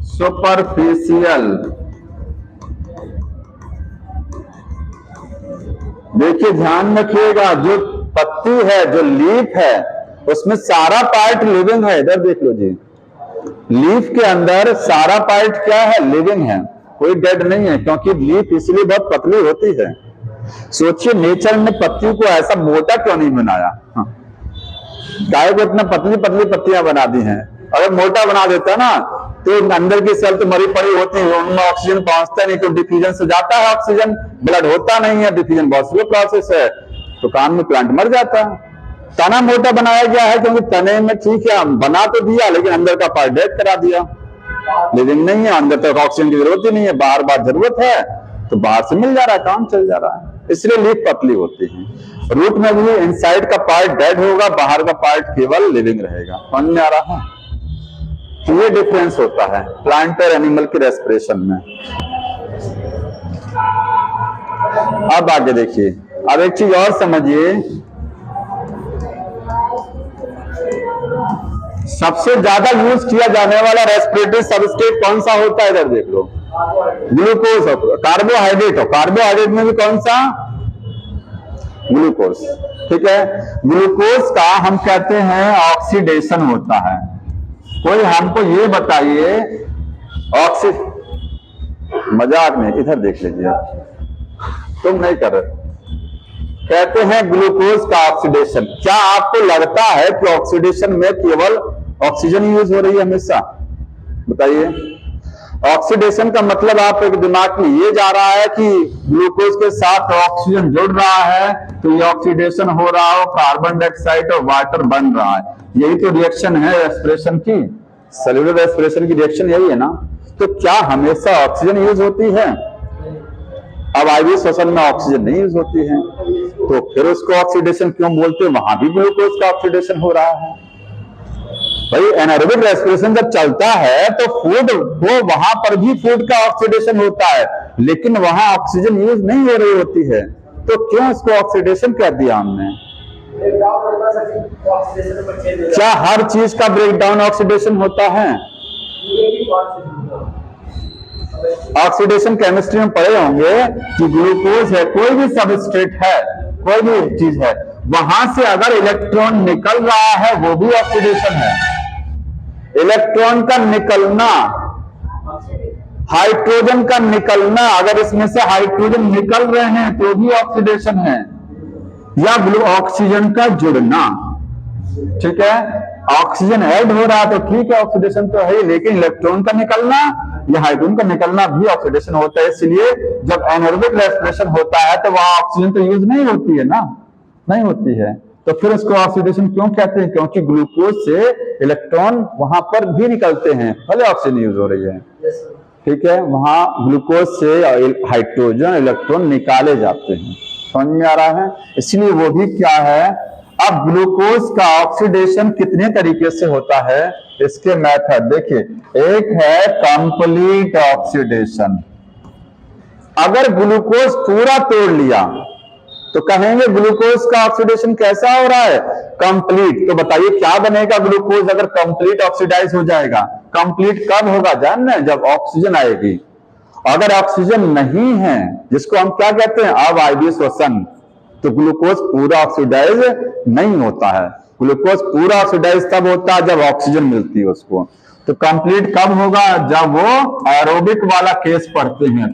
सुपरफिशियल। देखिए ध्यान रखिएगा, जो पत्ती है, जो लीफ है, उसमें सारा पार्ट लिविंग है। इधर देख लो जी, लीफ के अंदर सारा पार्ट क्या है, लिविंग है, कोई डेड नहीं है, क्योंकि लीफ इसलिए बहुत पतली होती है। सोचिए नेचर ने पत्ती को ऐसा मोटा क्यों नहीं बनाया, गाय को इतना पतली पतली पत्तियां बना दी हैं। अगर मोटा बना देता ना तो अंदर की सेल तो मरी पड़ी होती है, उनमें ऑक्सीजन पहुंचता नहीं, तो डिफ्यूजन से जाता है ऑक्सीजन, ब्लड होता नहीं है, डिफ्यूजन बहुत स्लो प्रोसेस है, तो काम में प्लांट मर जाता है। तना मोटा बनाया गया है क्योंकि तने में ठीक है बना तो दिया, लेकिन अंदर का पार्ट डेड करा दिया, लिविंग नहीं है, अंदर तक ऑक्सीजन की जरूरत ही नहीं है, बाहर बाहर जरूरत है तो बाहर से मिल जा रहा है, काम चल जा रहा है, इसलिए लीफ पतली होती है। रूट में भी इनसाइड का पार्ट डेड होगा, बाहर का पार्ट केवल लिविंग रहेगा। समझ में आ रहा है, तो ये डिफरेंस होता है प्लांट और एनिमल के रेस्पिरेशन में। अब आगे देखिए, अब एक चीज और समझिए, सबसे ज्यादा यूज किया जाने वाला रेस्पिरेटरी सबस्ट्रेट कौन सा होता है, इधर देख लो, ग्लूकोज, कार्बोहाइड्रेट हो, कार्बोहाइड्रेट में भी कौन सा, ग्लूकोज। ठीक है, ग्लूकोज का हम कहते हैं ऑक्सीडेशन होता है। कोई हमको ये बताइए, मजाक में, इधर देख लीजिए, तुम नहीं कर रहे, कहते हैं ग्लूकोज का ऑक्सीडेशन। क्या आपको लगता है कि ऑक्सीडेशन में केवल ऑक्सीजन यूज हो रही है हमेशा, बताइए। ऑक्सीडेशन का मतलब आपके दिमाग में ये जा रहा है कि ग्लूकोज के साथ ऑक्सीजन जुड़ रहा है तो ये ऑक्सीडेशन हो रहा हो, कार्बन डाइऑक्साइड और वाटर बन रहा है, यही तो रिएक्शन है रेस्पिरेशन की, सेलुलर रेस्पिरेशन की रिएक्शन यही है ना। तो क्या हमेशा ऑक्सीजन यूज होती है? अब आईवी श्वसन में ऑक्सीजन नहीं यूज होती है, तो फिर उसको ऑक्सीडेशन क्यों बोलते हैं? वहां भी ग्लूकोज का ऑक्सीडेशन हो रहा है। भाई एनारोबिक रेस्पिरेशन जब चलता है तो फूड वो वहां पर भी फूड का ऑक्सीडेशन होता है, लेकिन वहां ऑक्सीजन यूज नहीं हो रही होती है, तो क्यों इसको ऑक्सीडेशन कर दिया हमने? क्या हर चीज का ब्रेकडाउन ऑक्सीडेशन होता है? ऑक्सीडेशन केमिस्ट्री में पढ़े होंगे कि ग्लूकोज है, कोई भी सबस्ट्रेट है, कोई भी चीज है, वहां से अगर इलेक्ट्रॉन निकल रहा है वो भी ऑक्सीडेशन है। इलेक्ट्रॉन का निकलना, हाइड्रोजन का निकलना, अगर इसमें से हाइड्रोजन निकल रहे हैं तो भी ऑक्सीडेशन है, या ऑक्सीजन का जुड़ना। ठीक है, ऑक्सीजन ऐड हो रहा तो ठीक है, ऑक्सीडेशन तो है, लेकिन इलेक्ट्रॉन का निकलना या हाइड्रोजन का निकलना भी ऑक्सीडेशन होता है। इसलिए जब एनारोबिक रेस्पिरेशन होता है तो वहां ऑक्सीजन तो यूज नहीं होती है ना, नहीं होती है, तो फिर उसको ऑक्सीडेशन क्यों कहते हैं? क्योंकि ग्लूकोज से इलेक्ट्रॉन वहां पर भी निकलते हैं, भले ऑक्सीजन यूज हो रही है। ठीक है, वहां ग्लूकोज से हाइड्रोजन इलेक्ट्रॉन निकाले जाते हैं। समझ में आ रहा है? इसलिए वो भी क्या है, अब ग्लूकोज का ऑक्सीडेशन कितने तरीके से होता है, इसके मेथड देखिए। एक है कंप्लीट ऑक्सीडेशन। अगर ग्लूकोज पूरा तोड़ लिया तो कहेंगे ग्लूकोज का ऑक्सीडेशन कैसा हो रहा है, कंप्लीट। तो बताइए क्या बनेगा ग्लूकोज अगर कंप्लीट ऑक्सीडाइज हो जाएगा? कंप्लीट कब होगा जानना है? जब ऑक्सीजन आएगी। अगर ऑक्सीजन नहीं है, जिसको हम क्या कहते हैं, अवायवीय श्वसन, तो ग्लूकोज पूरा ऑक्सीडाइज नहीं होता है। ग्लूकोज पूरा ऑक्सीडाइज तब होता है जब ऑक्सीजन मिलती है उसको। तो कंप्लीट कब होगा? जब वो एरोबिक वाला केस पढ़ते हैं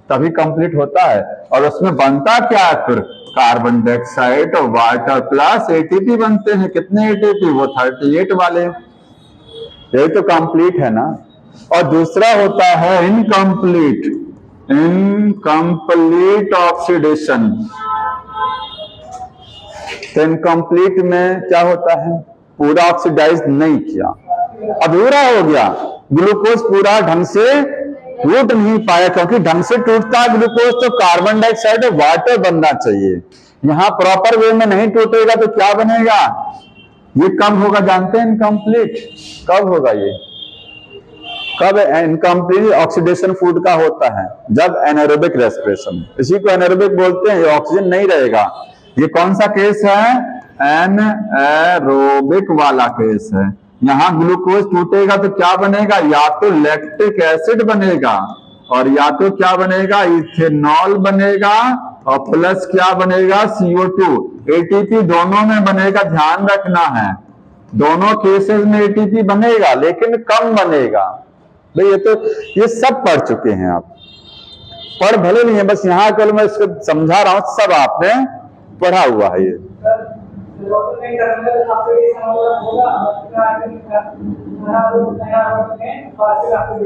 तभी कंप्लीट होता है। और उसमें बनता क्या है फिर? कार्बन डाइऑक्साइड और वाटर प्लस एटीपी बनते हैं। कितने एटीपी? वो 38 वाले। यही तो कंप्लीट है ना। और दूसरा होता है इनकम्प्लीट ऑक्सीडेशन। तो इनकम्प्लीट में क्या होता है, पूरा ऑक्सीडाइज नहीं किया, अधूरा हो गया। ग्लूकोज पूरा ढंग से टूट नहीं पाया, क्योंकि ढंग से टूटता है ग्लूकोज तो कार्बन डाइऑक्साइड और वाटर बनना चाहिए। यहां प्रॉपर वे में नहीं टूटेगा तो क्या बनेगा, ये कब होगा जानते हैं इनकम्प्लीट? कब होगा ये, कब इनकम्प्लीट ऑक्सीडेशन फूड का होता है? जब एनारोबिक रेस्पिरेशन, इसी को एनारोबिक बोलते हैं। ये ऑक्सीजन नहीं रहेगा। ये कौन सा केस है, एनारोबिक वाला केस है। यहां ग्लूकोज टूटेगा तो क्या बनेगा, या तो लैक्टिक एसिड बनेगा और या तो क्या बनेगा, इथेनॉल बनेगा और प्लस क्या बनेगा, CO2। एटीपी दोनों में बनेगा, ध्यान रखना है, दोनों केसेस में एटीपी बनेगा लेकिन कम बनेगा। भाई ये सब पढ़ चुके हैं आप, पढ़ भले नहीं है, बस यहाँ कल मैं इसको समझा रहा हूं, सब आपने पढ़ा हुआ है ये।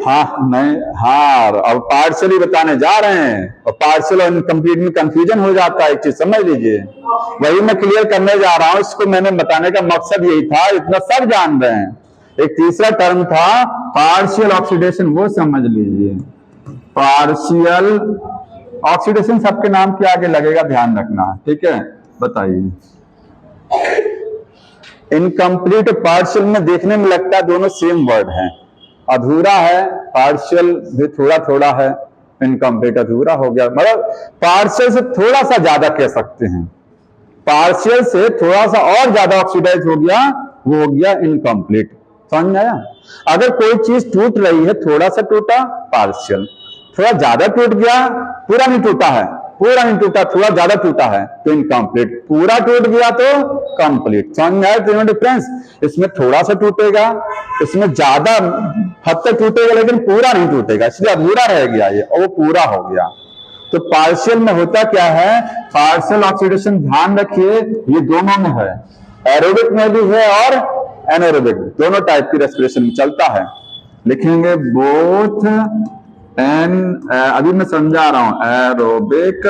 हाँ नहीं, हाँ अब पार्शियल ही बताने जा रहे हैं, और पार्शियल और इनकम्प्लीट में कंफ्यूजन हो जाता है, एक चीज समझ लीजिए, वही मैं क्लियर करने जा रहा हूं। इसको मैंने बताने का मकसद यही था, इतना सब जान रहे हैं। एक तीसरा टर्म था पार्शियल ऑक्सीडेशन, वो समझ लीजिए। पार्शियल ऑक्सीडेशन सबके नाम के आगे लगेगा, ध्यान रखना, ठीक है। बताइए, इनकम्प्लीट और पार्शियल में देखने में लगता है दोनों सेम वर्ड है। अधूरा है, पार्शियल भी थोड़ा थोड़ा है, इनकम्प्लीट अधूरा हो गया, मतलब पार्शियल से थोड़ा सा ज्यादा कह सकते हैं, पार्शियल से थोड़ा सा और ज्यादा ऑक्सीडाइज हो गया, वो हो गया इनकम्प्लीट। समझ में आया? अगर कोई चीज टूट रही है, थोड़ा सा टूटा पार्शियल, थोड़ा ज्यादा टूट गया, पूरा नहीं टूटा है, पूरा नहीं टूटा, थोड़ा ज्यादा टूटा है तो इनकम्प्लीट, पूरा टूट गया तो कंप्लीट। समझ में आया तीनों डिफरेंस? इसमें थोड़ा सा टूटेगा, इसमें ज्यादा हद तक टूटेगा लेकिन पूरा नहीं टूटेगा, इसलिए अधूरा रह गया ये, और वो पूरा हो गया। तो पार्शियल में होता क्या है, पार्शियल ऑक्सीडेशन ध्यान रखिए ये दोनों में है, एरोबिक में भी है और एनारोबिक, दोनों टाइप की रेस्पिरेशन में चलता है। लिखेंगे बोथ अभी मैं समझा रहा हूं, एरोबिक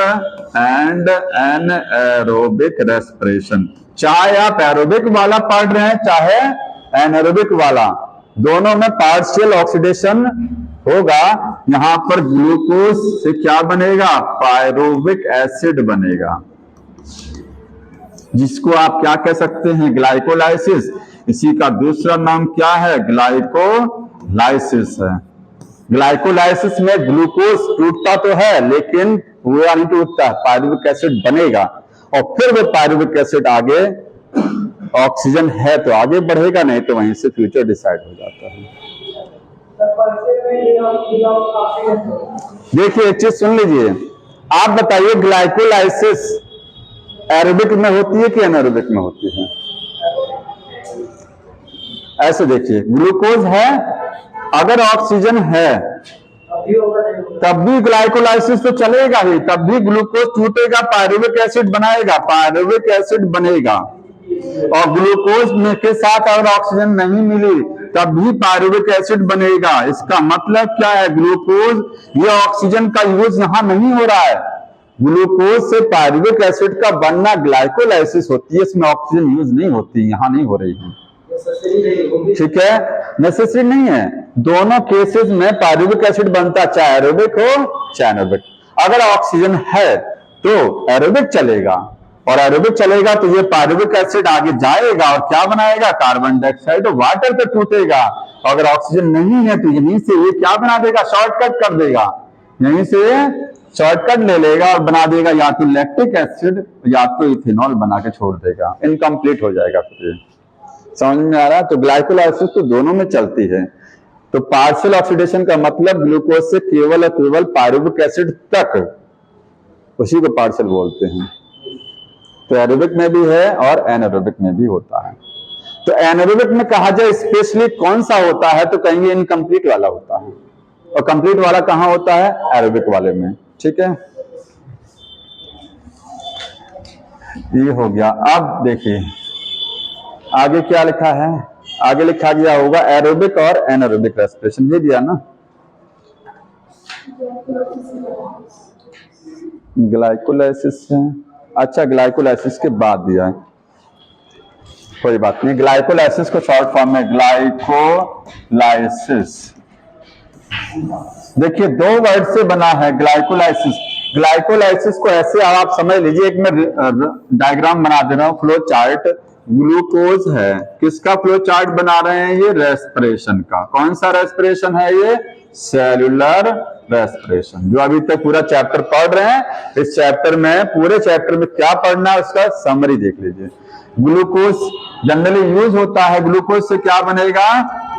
एंड एनएरोबिक रेस्पिरेशन। चाहे आप एरोबिक वाला पढ़ रहे हैं चाहे एनारोबिक वाला, दोनों में पार्शियल ऑक्सीडेशन होगा। यहां पर ग्लूकोज से क्या बनेगा, पायरुविक एसिड बनेगा, जिसको आप क्या कह सकते हैं, ग्लाइकोलाइसिस। इसी का दूसरा नाम क्या है, ग्लाइकोलाइसिस है। ग्लाइकोलाइसिस में ग्लूकोज टूटता तो है लेकिन पूरा नहीं टूटता, पायरुविक एसिड बनेगा और फिर वो पायरुविक एसिड आगे, ऑक्सीजन है तो आगे बढ़ेगा, नहीं तो वहीं से फ्यूचर डिसाइड हो जाता है। देखिए एक चीज सुन लीजिए, आप बताइए ग्लाइकोलाइसिस एरोबिक में होती है कि एनारोबिक में होती है? ऐसे देखिए, ग्लूकोज है, अगर ऑक्सीजन है तब भी ग्लाइकोलाइसिस तो चलेगा ही, तब भी ग्लूकोज टूटेगा, पायरुविक एसिड बनाएगा, पायरुविक एसिड बनेगा, और ग्लूकोज में के साथ अगर ऑक्सीजन नहीं मिली तब भी पायरुविक एसिड बनेगा। इसका मतलब क्या है, ग्लूकोज ये ऑक्सीजन का यूज यहां नहीं हो रहा है, ग्लूकोज से पायरुविक एसिड का बनना ग्लाइकोलाइसिस होती है, इसमें ऑक्सीजन यूज नहीं होती, यहां नहीं हो रही है, ठीक है, नेसेसरी नहीं है। दोनों केसेस में पायरुविक एसिड बनता, चाहे एरोबिक हो चाहे एनारोबिक। अगर ऑक्सीजन है तो एरोबिक चलेगा, और एरोबिक चलेगा तो ये पायरुविक एसिड आगे जाएगा और क्या बनाएगा, कार्बन डाइऑक्साइड और वाटर पे टूटेगा। अगर ऑक्सीजन नहीं है तो यहीं से ये क्या बना देगा, शॉर्टकट कर देगा, यहीं से शॉर्टकट ले लेगा और बना देगा या तो लैक्टिक एसिड या तो इथेनॉल बना के छोड़ देगा, इनकम्प्लीट हो जाएगा फिर। समझ में आ रहा है? तो ग्लाइकोलाइसिस तो दोनों में चलती है। तो पार्शियल ऑक्सीडेशन का मतलब ग्लूकोज से केवल और केवल पायरुविक एसिड तक, उसी को पार्शियल बोलते हैं। तो एरोबिक में भी है और एनारोबिक में भी होता है। तो एनारोबिक में कहा जाए स्पेशली कौन सा होता है, तो कहेंगे इनकम्प्लीट वाला होता है, और कंप्लीट वाला कहां होता है, एरोबिक वाले में, ठीक है। ये हो गया। अब देखिए आगे क्या लिखा है, आगे लिखा गया होगा एरोबिक और एनारोबिक रेस्पिरेशन, ये दिया ना, ग्लाइकोलाइसिस है, अच्छा ग्लाइकोलाइसिस के बाद दिया है। कोई बात नहीं, ग्लाइकोलाइसिस को शॉर्ट फॉर्म में ग्लाइकोलाइसिस। देखिए 2 वर्ड से बना है ग्लाइकोलाइसिस। ग्लाइकोलाइसिस को ऐसे आप समझ लीजिए, एक मैं डायग्राम बना दे रहा हूं, फ्लो चार्ट। ग्लूकोज है, किसका फ्लो चार्ट बना रहे हैं? ये रेस्पिरेशन का। कौन सा रेस्पिरेशन है ये? Cellular respiration. जो अभी तक पूरा चैप्टर पढ़ रहे हैं, इस चैप्टर में पूरे चैप्टर में क्या पढ़ना है उसका समरी देख लीजिए। ग्लूकोज जनरली यूज होता है, ग्लूकोज से क्या बनेगा?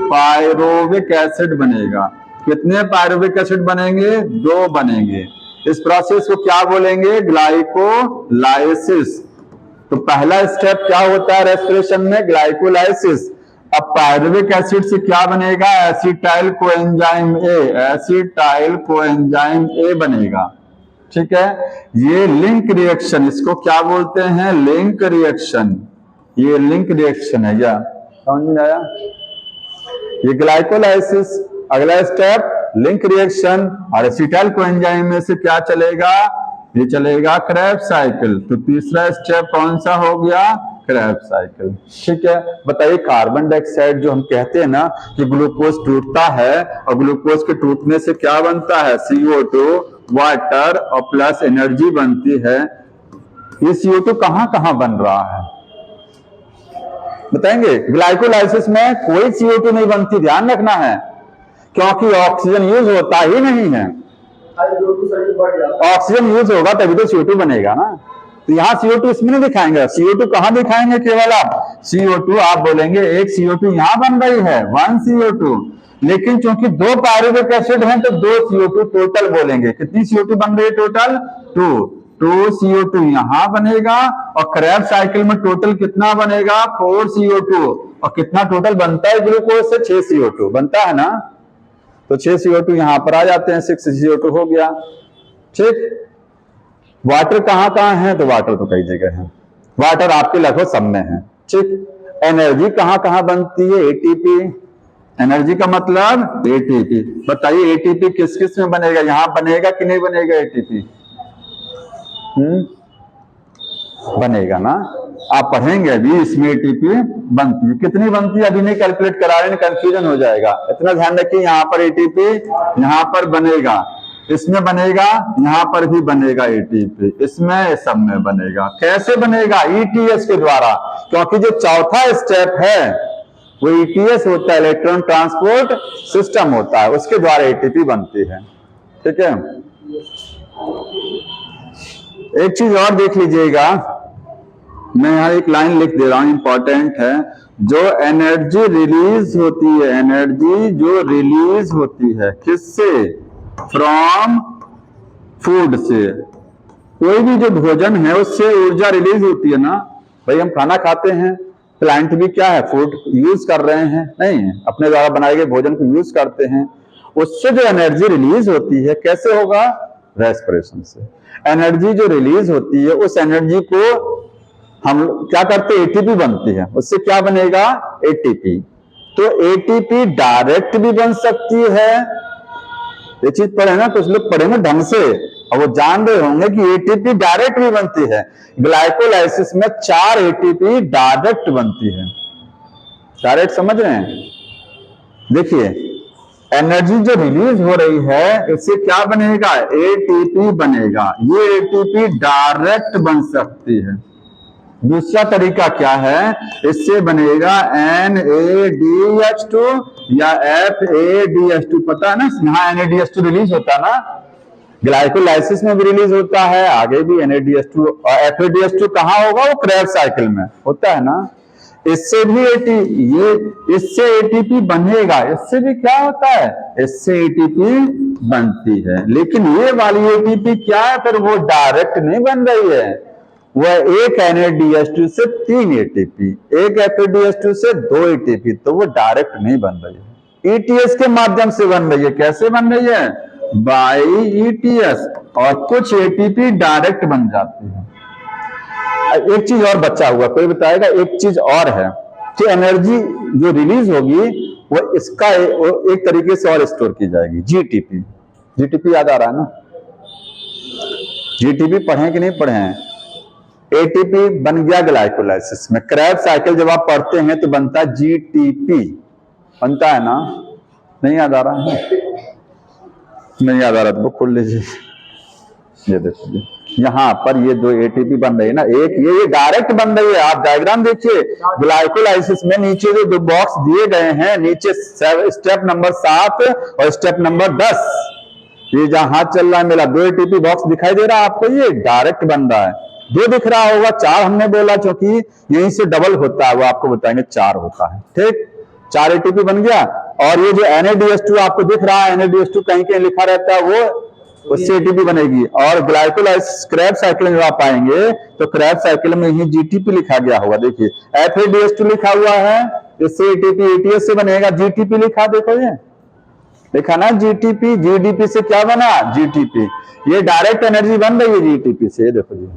पायरोविक एसिड बनेगा। कितने पायरोविक एसिड बनेंगे? 2 बनेंगे। इस प्रोसेस को क्या बोलेंगे? ग्लाइकोलाइसिस। तो पहला स्टेप क्या होता है रेस्पिरेशन में? ग्लाइकोलाइसिस। अब पायरुविक एसिड से क्या बनेगा? Acetyl coenzyme A. Acetyl coenzyme A बनेगा। ठीक है, ये लिंक रिएक्शन, इसको क्या बोलते हैं? Link reaction. ये लिंक रिएक्शन है, क्या समझ में आया? ये ग्लाइकोलाइसिस। अगला स्टेप लिंक रिएक्शन, और एसिटाइल कोएंजाइम में से क्या चलेगा? ये चलेगा क्रेब्स साइकिल। तो तीसरा स्टेप कौन सा हो गया? Krebs cycle. ठीक है, बताइए कार्बन डाइऑक्साइड जो हम कहते हैं ना कि ग्लूकोज टूटता है, और ग्लूकोज के टूटने से क्या बनता है? CO2, वाटर और प्लस एनर्जी बनती है। ये CO2 कहां कहां बन रहा है बताएंगे? ग्लाइकोलाइसिस में कोई CO2 नहीं बनती, ध्यान रखना है, क्योंकि ऑक्सीजन यूज होता ही नहीं है। ऑक्सीजन यूज होगा तभी तो CO2 बनेगा ना। तो यहाँ CO2 इसमें नहीं दिखाएंगे। CO2 कहां दिखाएंगे? केवल आप CO2 आप बोलेंगे एक CO2 यहां बन रही है, 1 CO2, लेकिन चूंकि 2 पायरुविक एसिड हैं तो 2 CO2 टोटल बोलेंगे। कितनी CO2 बन रही है टोटल? 2 CO2 यहां बनेगा, और क्रेब्स साइकिल में टोटल कितना बनेगा? 4 CO2। और कितना टोटल बनता है ग्लूकोज से? 6 CO2 बनता है ना। तो 6 CO2 यहां पर आ जाते हैं, 6 CO2 हो गया। ठीक, वाटर कहां कहां है? तो वाटर तो कई जगह है, वाटर आपके लगभग सब में है। ठीक, एनर्जी कहां कहां बनती है? ATP। एनर्जी का मतलब ATP। बताइए ATP किस किस में बनेगा? यहां बनेगा कि नहीं बनेगा ATP? बनेगा ना, आप पढ़ेंगे अभी, इसमें ATP बनती है। कितनी बनती है अभी नहीं कैलकुलेट करा रहे, कंफ्यूजन हो जाएगा। इतना ध्यान रखिए, यहाँ पर ATP यहाँ पर बनेगा, इसमें बनेगा, यहाँ पर भी बनेगा ATP, इसमें सब में बनेगा। कैसे बनेगा? ETS के द्वारा, क्योंकि जो चौथा स्टेप है वो ETS होता है, इलेक्ट्रॉन ट्रांसपोर्ट सिस्टम होता है, उसके द्वारा ATP बनती है। ठीक है, एक चीज और देख लीजिएगा, मैं यहां एक लाइन लिख दे रहा हूं, इंपॉर्टेंट है। जो एनर्जी रिलीज होती है, एनर्जी जो रिलीज होती है किससे? फ्रॉम फूड से। कोई भी जो भोजन है उससे ऊर्जा रिलीज होती है ना भाई। हम खाना खाते हैं, प्लांट भी क्या है? फूड यूज कर रहे हैं, नहीं अपने द्वारा बनाए गए भोजन को यूज करते हैं। उससे जो एनर्जी रिलीज होती है कैसे होगा? रेस्पिरेशन से। एनर्जी जो रिलीज होती है उस एनर्जी को हम क्या करते हैं? ATP बनती है, उससे क्या बनेगा? ATP। तो ATP डायरेक्ट भी बन सकती है, ये चीज पढ़े ना, कुछ लोग पढ़े ना ढंग से, और वो जान रहे होंगे कि ATP डायरेक्ट भी बनती है। ग्लाइकोलाइसिस में 4 ATP डायरेक्ट बनती है। डायरेक्ट समझ रहे हैं? देखिए एनर्जी जो रिलीज हो रही है इससे क्या बनेगा? ATP बनेगा। ये ATP डायरेक्ट बन सकती है। दूसरा तरीका क्या है? इससे बनेगा NADH2 या FADH2। पता है ना, यहाँ NADH2 रिलीज होता है ना, ग्लाइकोलाइसिस में भी रिलीज होता है, आगे भी NADH2 और FADH2 कहाँ होगा? वो क्रेब्स साइकिल में होता है ना। इससे भी इससे ATP बनेगा। इससे भी क्या होता है? इससे ATP बनती है, लेकिन ये वाली ATP क्या है? फिर वो डायरेक्ट नहीं बन रही है, वह एक NADH2 से 3 ATP, एक FADH2 से 2 ATP, तो वो डायरेक्ट नहीं बन रही है, ETS के माध्यम से बन रही है। कैसे बन रही है? By ETS। और कुछ ATP डायरेक्ट बन जाती है। एक चीज और बचा हुआ, कोई बताएगा? एक चीज और है कि एनर्जी जो रिलीज होगी वो इसका एक तरीके से और स्टोर की जाएगी, GTP। GTP याद आ रहा है ना? GTP पढ़े कि नहीं पढ़े हैं? एटीपी बन गया ग्लाइकोलाइसिस में। क्रेब्स साइकिल जब आप पढ़ते हैं तो बनता है जीटीपी, बनता है ना? नहीं याद आ रहा है? नहीं याद आ रहा तो खोल लीजिए, ये देखिए यहाँ पर ये दो एटीपी बन रही है ना, एक ये डायरेक्ट बन रही है। आप डायग्राम देखिए, ग्लाइकोलाइसिस में नीचे जो दो बॉक्स दिए गए हैं, नीचे स्टेप नंबर 7 और स्टेप नंबर 10, ये जहां हाथ चल रहा है मेरा, 2 एटीपी बॉक्स दिखाई दे रहा है आपको, ये डायरेक्ट बन रहा है। 2 दिख रहा होगा, 4 हमने बोला क्योंकि यहीं से डबल होता है, वो आपको बताएंगे 4 होता है। ठीक, 4 एटीपी बन गया। और ये जो NADH2 आपको दिख रहा है, NADH2 कहीं कहीं लिखा रहता है, वो उससे एटीपी बनेगी। और ग्लाइकोलाइसिस क्रेब साइकिल में आप पाएंगे तो क्रेब साइकिल में ही जीटीपी लिखा गया होगा। देखिए FADH2 लिखा हुआ है, इससे एटीपी ATS से बनेगा। जीटीपी लिखा, देखो ये लिखा ना जीटीपी, जीडीपी से क्या बना? जीटीपी। ये डायरेक्ट एनर्जी बन रही है जीटीपी से, ये देखो जी,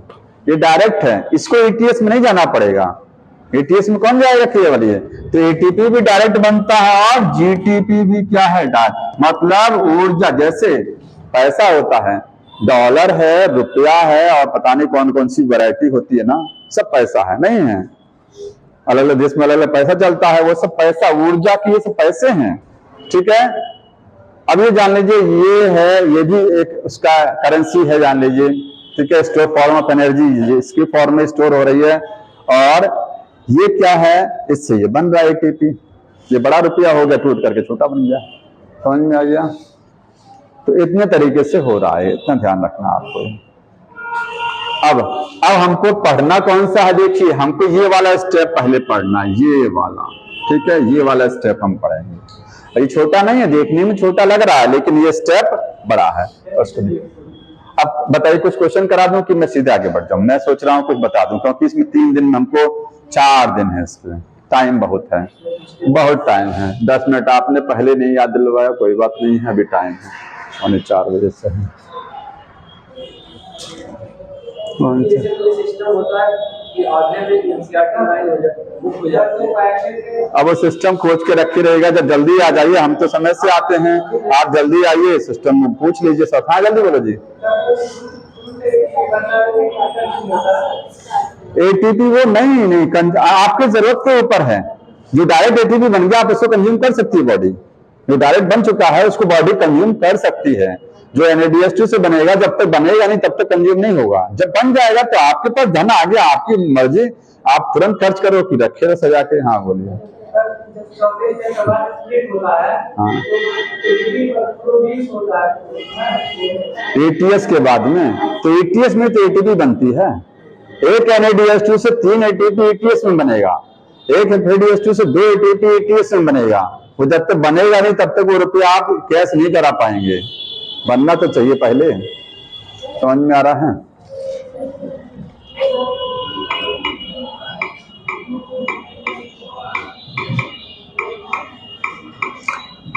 ये डायरेक्ट है, इसको एटीएस में नहीं जाना पड़ेगा। एटीएस में कौन जाएगा? केवल ये। तो एटीपी भी डायरेक्ट बनता है और जीटीपी भी क्या है? मतलब ऊर्जा, जैसे पैसा होता है, डॉलर है, रुपया है, और पता नहीं कौन कौन सी वैरायटी होती है ना, सब पैसा है, नहीं है? अलग अलग देश में अलग अलग पैसा चलता है, वो सब पैसा, ऊर्जा की ये सब पैसे हैं। ठीक है, अब ये जान लीजिए, ये है, ये भी एक उसका करेंसी है, जान लीजिए। ठीक है, स्टोर फॉर्म ऑफ एनर्जी, इसकी फॉर्म में स्टोर हो रही है। और ये क्या है? इससे ये बन रहा है एटीपी। ये बड़ा रुपया हो गया, टूट करके छोटा बन गया। समझ में आ गया? तो इतने तरीके से हो रहा है, इतना ध्यान रखना आपको। अब हमको पढ़ना कौन सा है? देखिए, हमको ये वाला स्टेप पहले पढ़ना है, ये वाला। ठीक है, ये वाला स्टेप हम पढ़ेंगे। ये छोटा नहीं है, देखने में छोटा लग रहा है, लेकिन ये स्टेप बड़ा है। अब बताइए, कुछ क्वेश्चन करा दूं कि मैं सीधे आगे बढ़ जाऊं? मैं सोच रहा हूं कुछ बता दूं, क्योंकि इसमें 3 दिन में हमको 4 दिन है, इसमें टाइम बहुत है, बहुत टाइम है। 10 मिनट आपने पहले नहीं याद दिलवाया, कोई बात नहीं है, अभी टाइम है, 4 बजे से है। अब वो सिस्टम खोज के रखे रहेगा, जब जल्दी आ जाइए, हम तो समय से आते हैं, आप जल्दी आइए, सिस्टम में पूछ लीजिए सब। हाँ जल्दी बोलो जी। एटीपी वो नहीं आपकी जरूरत के ऊपर है। जो डायरेक्ट एटीपी बन गया, आप उसको कंज्यूम कर सकती है बॉडी। जो डायरेक्ट बन चुका है उसको बॉडी कंज्यूम कर सकती है। जो NADH2 से बनेगा, जब तक बनेगा नहीं तब तक कंज्यूम नहीं होगा। जब बन जाएगा तो आपके पास धन आ गया, आपकी मर्जी, आप तुरंत खर्च करो कि रखे रहो सजा के। हाँ बोलिए। हाँ, ATS के बाद में, तो ATS में तो एटीपी बनती है। एक NADH2 से 3 एटीपी ATS में बनेगा, एक FADH2 से 2 एटीपी ATS में बनेगा। वो जब तक बनेगा नहीं तब तक वो रुपया आप कैश नहीं करा पाएंगे। बनना तो चाहिए पहले। समझ में आ रहा है?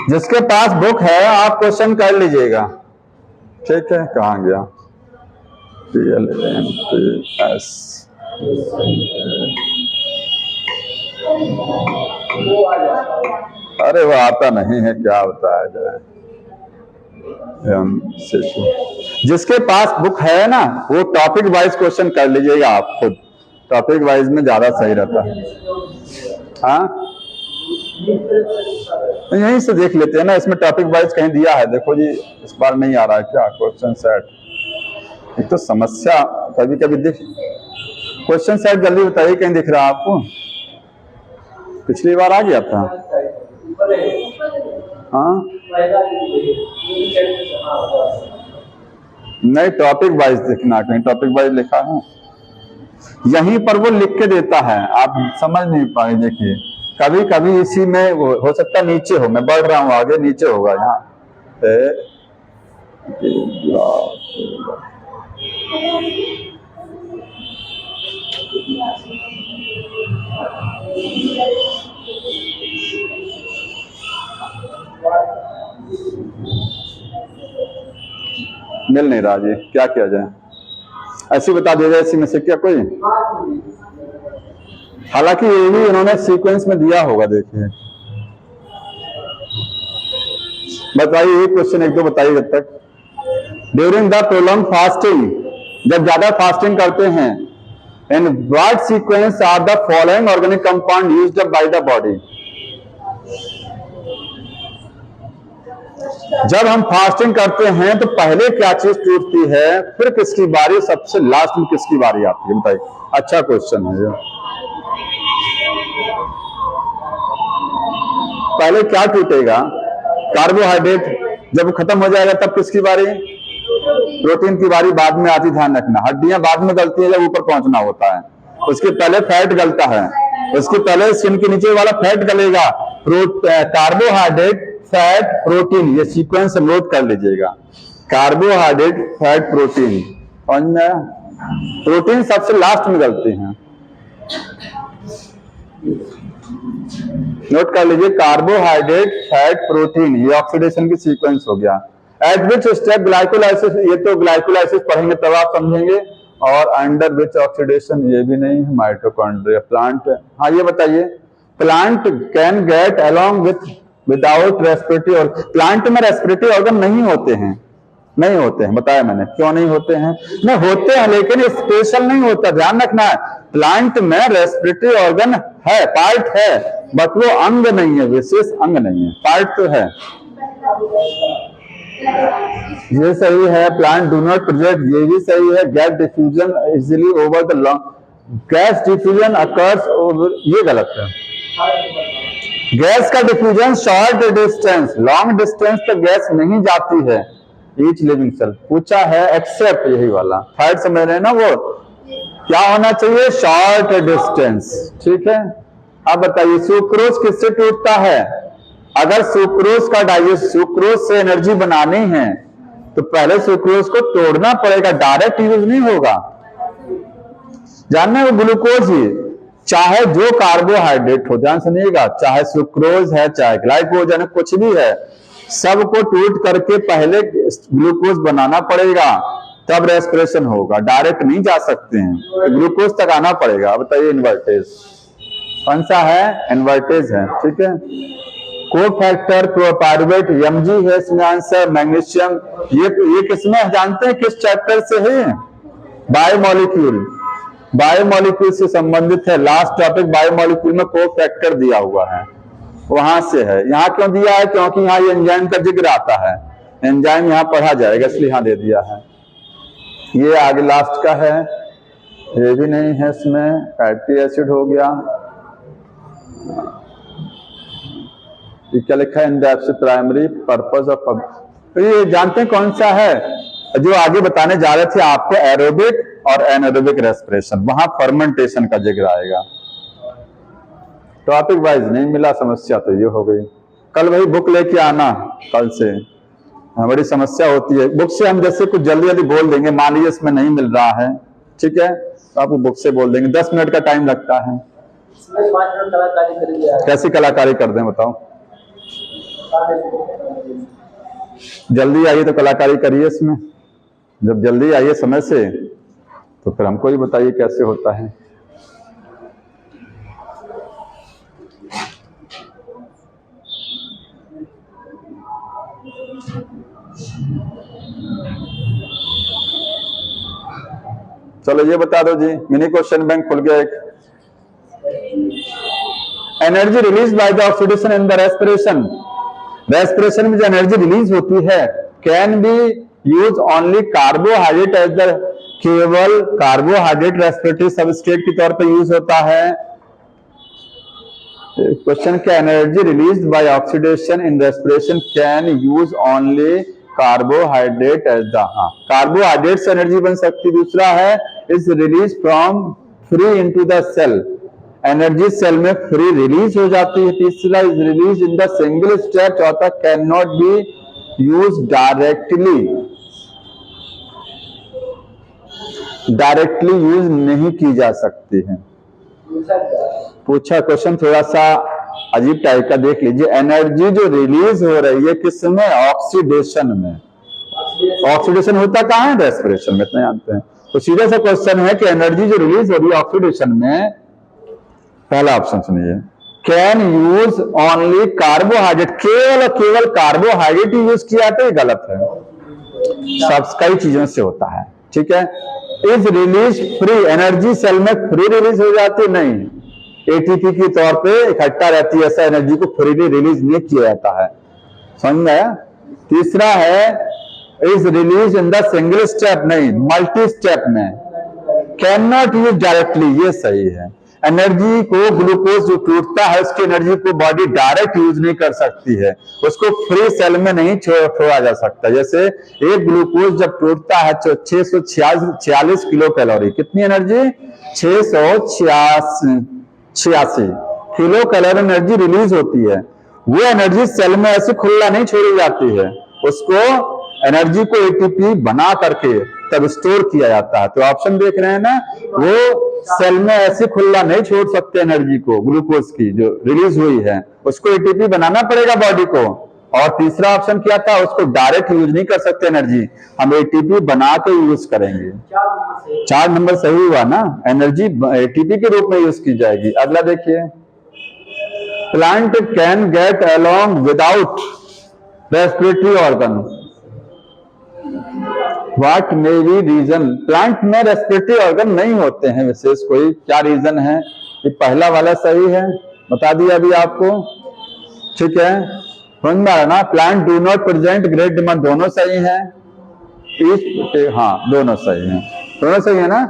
जिसके पास बुक है आप क्वेश्चन कर लीजिएगा। ठीक है, कहाँ गया? PLNPS अरे वो आता नहीं है, क्या होता है जरा। जिसके पास बुक है ना, वो टॉपिक वाइज क्वेश्चन कर लीजिएगा आप खुद। टॉपिक वाइज में ज्यादा सही रहता है। हाँ, यहीं से देख लेते हैं ना, इसमें टॉपिक वाइज कहीं दिया है। देखो जी, इस बार नहीं आ रहा है क्या क्वेश्चन सेट? एक तो समस्या कभी कभी दिख, क्वेश्चन सेट जल्दी बताइए, कहीं दिख रहा है आपको? पिछली बार आ गया था। हाँ नहीं, टॉपिक वाइज देखना, कहीं टॉपिक वाइज लिखा है? यहीं पर वो लिख के देता है, आप समझ नहीं पाए। देखिए, कभी कभी इसी में हो सकता है नीचे हो, मैं बढ़ रहा हूँ आगे, नीचे होगा यहाँ पे। मिल नहीं रहा जी, क्या किया जाए? ऐसे बता दिया जाए इसी में से क्या कोई? हालांकि ये भी इन्होंने सीक्वेंस में दिया होगा। देखिए बताइए, एक क्वेश्चन एक दो बताइए जब तक। ड्यूरिंग द प्रोलॉन्ग फास्टिंग, जब ज्यादा फास्टिंग करते हैं in what sequence are the following organic compound used by the body. जब हम फास्टिंग करते हैं तो पहले क्या चीज टूटती है, फिर किसकी बारी, सबसे लास्ट में किसकी बारी आती है, बताइए। अच्छा क्वेश्चन है ये। पहले क्या टूटेगा, कार्बोहाइड्रेट। जब खत्म हो जाएगा तब किसकी बारी, प्रोटीन की बारी बाद में आती। ध्यान रखना, हड्डियां बाद में गलती है जब ऊपर पहुंचना होता है, उसके पहले फैट गलता है, उसके पहले स्किन के नीचे वाला फैट गलेगा। कार्बोहाइड्रेट, फैट, प्रोटीन, ये सीक्वेंस नोट कर लीजिएगा। कार्बोहाइड्रेट, फैट, प्रोटीन, समझ में? प्रोटीन सबसे लास्ट में गलती है, नोट कर लीजिए। कार्बोहाइड्रेट, फैट, प्रोटीन, ये ऑक्सीडेशन की सीक्वेंस हो गया। एट विच स्टेप ग्लाइकोलाइसिस, ये तो ग्लाइकोलाइसिस पढ़ेंगे तब आप समझेंगे। और अंडर विच ऑक्सीडेशन, ये भी नहीं है। Mitochondria, plant. हाँ ये बताइए, plant can get along without respiratory, और प्लांट में रेस्पिरेटरी ऑर्गन नहीं होते हैं, नहीं होते हैं, बताया मैंने। क्यों नहीं होते हैं? नहीं होते हैं लेकिन स्पेशल नहीं होता, ध्यान रखना है। प्लांट में रेस्पिरेटरी ऑर्गन है, पार्ट है, बट वो अंग नहीं है, विशेष अंग नहीं है, पार्ट तो है। ये सही है। प्लांट डू नॉट प्रोजेक्ट, ये भी सही है। Gas diffusion easily over the long, gas diffusion occurs over, ये गलत है। गैस का diffusion short distance, long distance तक गैस नहीं जाती है। ईच लिविंग सेल पूछा है, एक्सेप्ट यही वाला थर्ड समझ रहे हैं ना, वो क्या होना चाहिए, शॉर्ट डिस्टेंस। ठीक है, अब बताइए सुक्रोज किससे टूटता है? अगर सुक्रोज का सुक्रोज से एनर्जी बनानी है तो पहले सुक्रोज को तोड़ना पड़ेगा, डायरेक्ट यूज नहीं होगा। जानना है, वो ग्लूकोज ही, चाहे जो कार्बोहाइड्रेट हो, ध्यान सुनिएगा, चाहे सुक्रोज है, चाहे ग्लाइकोजन है, कुछ भी है, सबको टूट करके पहले ग्लूकोज बनाना पड़ेगा, तब रेस्पिरेशन होगा। डायरेक्ट नहीं जा सकते हैं, तो ग्लूकोज तक आना पड़ेगा। बताइए इन्वर्टेज कौन सा है? इन्वर्टेज है। ठीक है, कोफैक्टर प्रोपायरुवेट, Mg है इसमें आंसर। मैग्नीशियम, ये किसमें जानते हैं, किस चैप्टर से है? बायोमोलिक्यूल, बायोमोलिक्यूल से संबंधित है। लास्ट टॉपिक बायोमोलिक्यूल में कोफैक्टर दिया हुआ है, वहां से है। यहाँ क्यों दिया है? क्योंकि यहाँ ये एंजाइम का जिक्र आता है, एंजाइम यहाँ पढ़ा जाएगा, इसलिए यहाँ दे दिया है। ये आगे लास्ट का है, ये भी नहीं है इसमें। फैटी एसिड हो गया, ये क्या लिखा है? In the primary purpose of, तो ये जानते हैं कौन सा है जो आगे बताने जा रहे थे आपको, एरोबिक और एनारोबिक रेस्पिरेशन, वहां फर्मेंटेशन का जिक्र आएगा। टॉपिक वाइज नहीं मिला, समस्या तो ये हो गई। कल वही बुक लेके आना, कल से बड़ी समस्या होती है। बुक से हम जैसे कुछ जल्दी जल्दी बोल देंगे, मान लीजिए इसमें नहीं मिल रहा है, ठीक है, तो आपको बुक से बोल देंगे। 10 मिनट का टाइम लगता है। कैसी कलाकारी कर दें बताओ? जल्दी आइए तो कलाकारी करिए इसमें, जब जल्दी आइए समय से तो फिर हमको ही बताइए कैसे होता है। चलो ये बता दो जी, मिनी क्वेश्चन बैंक खुल गया एक। Energy release by the oxidation in the respiration, respiration में जो एनर्जी रिलीज होती है, can be use only carbohydrate as the, केवल कार्बोहाइड्रेट रेस्पिरेटरी सबस्ट्रेट के तौर पर यूज होता है। क्वेश्चन क्या, energy release by oxidation in respiration can use only carbohydrate as the, हाँ कार्बोहाइड्रेट से एनर्जी बन सकती। दूसरा है is release from free into the cell, energy cell में फ्री रिलीज हो जाती है। तीसरा is release in the single step. चौथा can not be use directly, directly use नहीं की जा सकती है। पूछा क्वेश्चन थोड़ा सा अजीब टाइप का, देख लीजिए। एनर्जी जो रिलीज हो रही है किसमें? ऑक्सीडेशन में। ऑक्सीडेशन होता कहाँ है? रेस्पिरेशन में, इतना जानते हैं। तो सीधा सा क्वेश्चन है कि एनर्जी जो रिलीज हो रही है ऑक्सीडेशन में, पहला ऑप्शन सुनिए, कैन यूज ओनली कार्बोहाइड्रेट, केवल कार्बोहाइड्रेट यूज किया तो ये गलत है, सब कई चीजों से होता है। ठीक है, is release free, energy cell में फ्री रिलीज हो जाती नहीं, एटीपी के तौर पे इकट्ठा रहती है, ऐसा एनर्जी को फ्रीली रिलीज नहीं किया जाता है। समझ में आया? तीसरा है is release in the single step, नहीं मल्टी स्टेप में। कैन नॉट यूज डायरेक्टली, ये सही है। एनर्जी को ग्लूकोज जो टूटता है उसकी एनर्जी को बॉडी डायरेक्ट यूज नहीं कर सकती है, उसको फ्री सेल में नहीं छोड़ा जा सकता। जैसे एक ग्लूकोज जब टूटता है तो 646 किलो कैलोरी, कितनी energy? 686 kilo calorie energy release होती है। वो एनर्जी सेल में ऐसे खुला नहीं छोड़ी जाती है, उसको एनर्जी को एटीपी बना करके तब स्टोर किया जाता है। तो ऑप्शन देख रहे हैं ना, वो सेल में ऐसे खुला नहीं छोड़ सकते एनर्जी को, ग्लूकोज की जो रिलीज हुई है उसको एटीपी बनाना पड़ेगा बॉडी को। और तीसरा ऑप्शन क्या था, उसको डायरेक्ट यूज नहीं कर सकते एनर्जी, हम एटीपी बना के यूज करेंगे। 4 नंबर सही हुआ ना, एनर्जी एटीपी के रूप में यूज की जाएगी। अगला देखिए, plant can get along without respiratory organ, what may be reason? Plant में रेस्पिरेटरी ऑर्गन नहीं होते हैं विशेष कोई, क्या रीजन है? ये पहला वाला सही है, बता दिया अभी आपको, ठीक है। समझ में आया ना? Plant do not present great demand, दोनों सही है। हाँ दोनों सही है, दोनों सही है ना।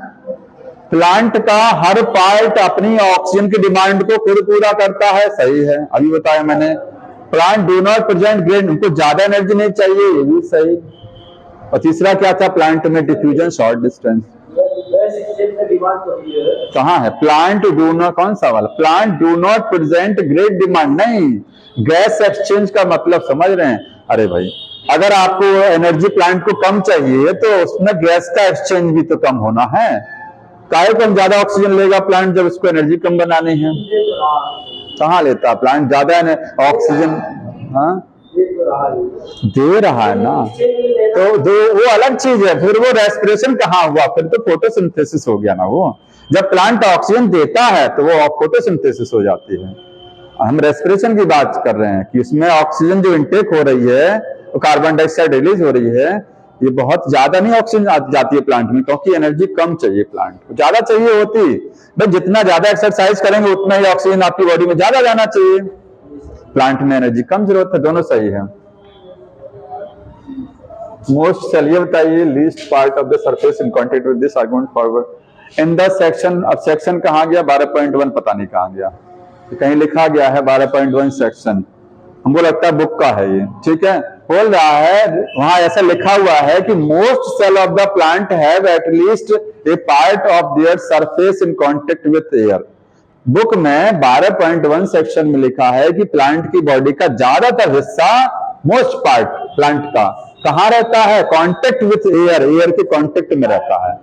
प्लांट का हर पार्ट अपनी ऑक्सीजन की डिमांड को खुद पूरा करता है, सही है, अभी बताया मैंने। Plant do not present great, उनको ज्यादा एनर्जी नहीं चाहिए, ये भी सही। और तीसरा क्या था, प्लांट में डिफ्यूजन शॉर्ट डिस्टेंस, कहाँ है? प्लांट डू नॉट, कौन सा वाला? Plant do not present great demand, नहीं, गैस एक्सचेंज का मतलब समझ रहे हैं? अरे भाई, अगर आपको एनर्जी प्लांट को कम चाहिए तो उसमें गैस का एक्सचेंज भी तो कम होना है। काहे कम ज्यादा ऑक्सीजन लेगा प्लांट जब उसको एनर्जी कम बनानी है? कहाँ लेता प्लांट ज्यादा ऑक्सीजन? हाँ दे रहा है ना, तो वो अलग चीज है। फिर वो रेस्पिरेशन कहाँ हुआ? फिर तो फोटोसिंथेसिस हो गया ना। वो जब प्लांट ऑक्सीजन देता है तो वो फोटोसिंथेसिस हो जाती है। हम रेस्पिरेशन की बात कर रहे हैं कि उसमें ऑक्सीजन जो इनटेक हो रही है, तो कार्बन डाइऑक्साइड रिलीज हो रही है, ये बहुत ज्यादा नहीं ऑक्सीजन जाती है प्लांट में, क्योंकि एनर्जी कम चाहिए प्लांट को, ज्यादा चाहिए होती भाई, जितना ज्यादा एक्सरसाइज करेंगे उतना ही ऑक्सीजन आपकी बॉडी में ज्यादा जाना चाहिए, प्लांट में एनर्जी कम जरूरत है। दोनों सही है। मोस्ट चलिए बताइए, least part of the surface in contact with this argument forward in the section. अब सेक्शन कहाँ गया? 12.1 पता नहीं कहाँ गया, कहीं लिखा गया है 12.1 सेक्शन, हमको लगता है बुक का है ये, ठीक है। बोल रहा है वहां ऐसा लिखा हुआ है कि most cell of the plant have at least a part of their surface in contact with air. Book में 12.1 सेक्शन में लिखा है कि प्लांट की बॉडी का ज्यादातर हिस्सा, मोस्ट पार्ट प्लांट का कहां रहता है? कांटेक्ट विथ एयर, एयर के कांटेक्ट में रहता है।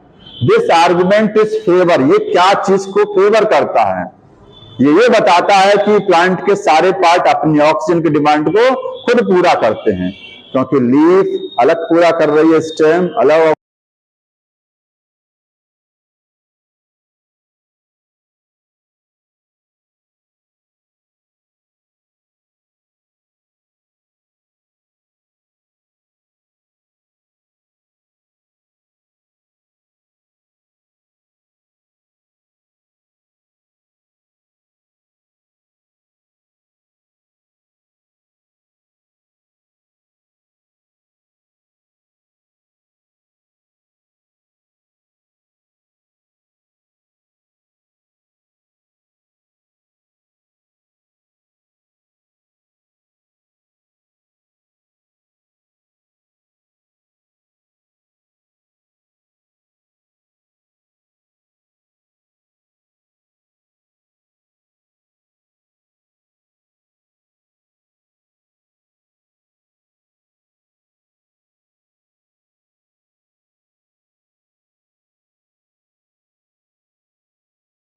दिस आर्गुमेंट इज फेवर, ये क्या चीज को फेवर करता है? ये बताता है कि प्लांट के सारे पार्ट अपनी ऑक्सीजन की डिमांड को खुद पूरा करते हैं, क्योंकि लीफ अलग पूरा कर रही है, स्टेम अलग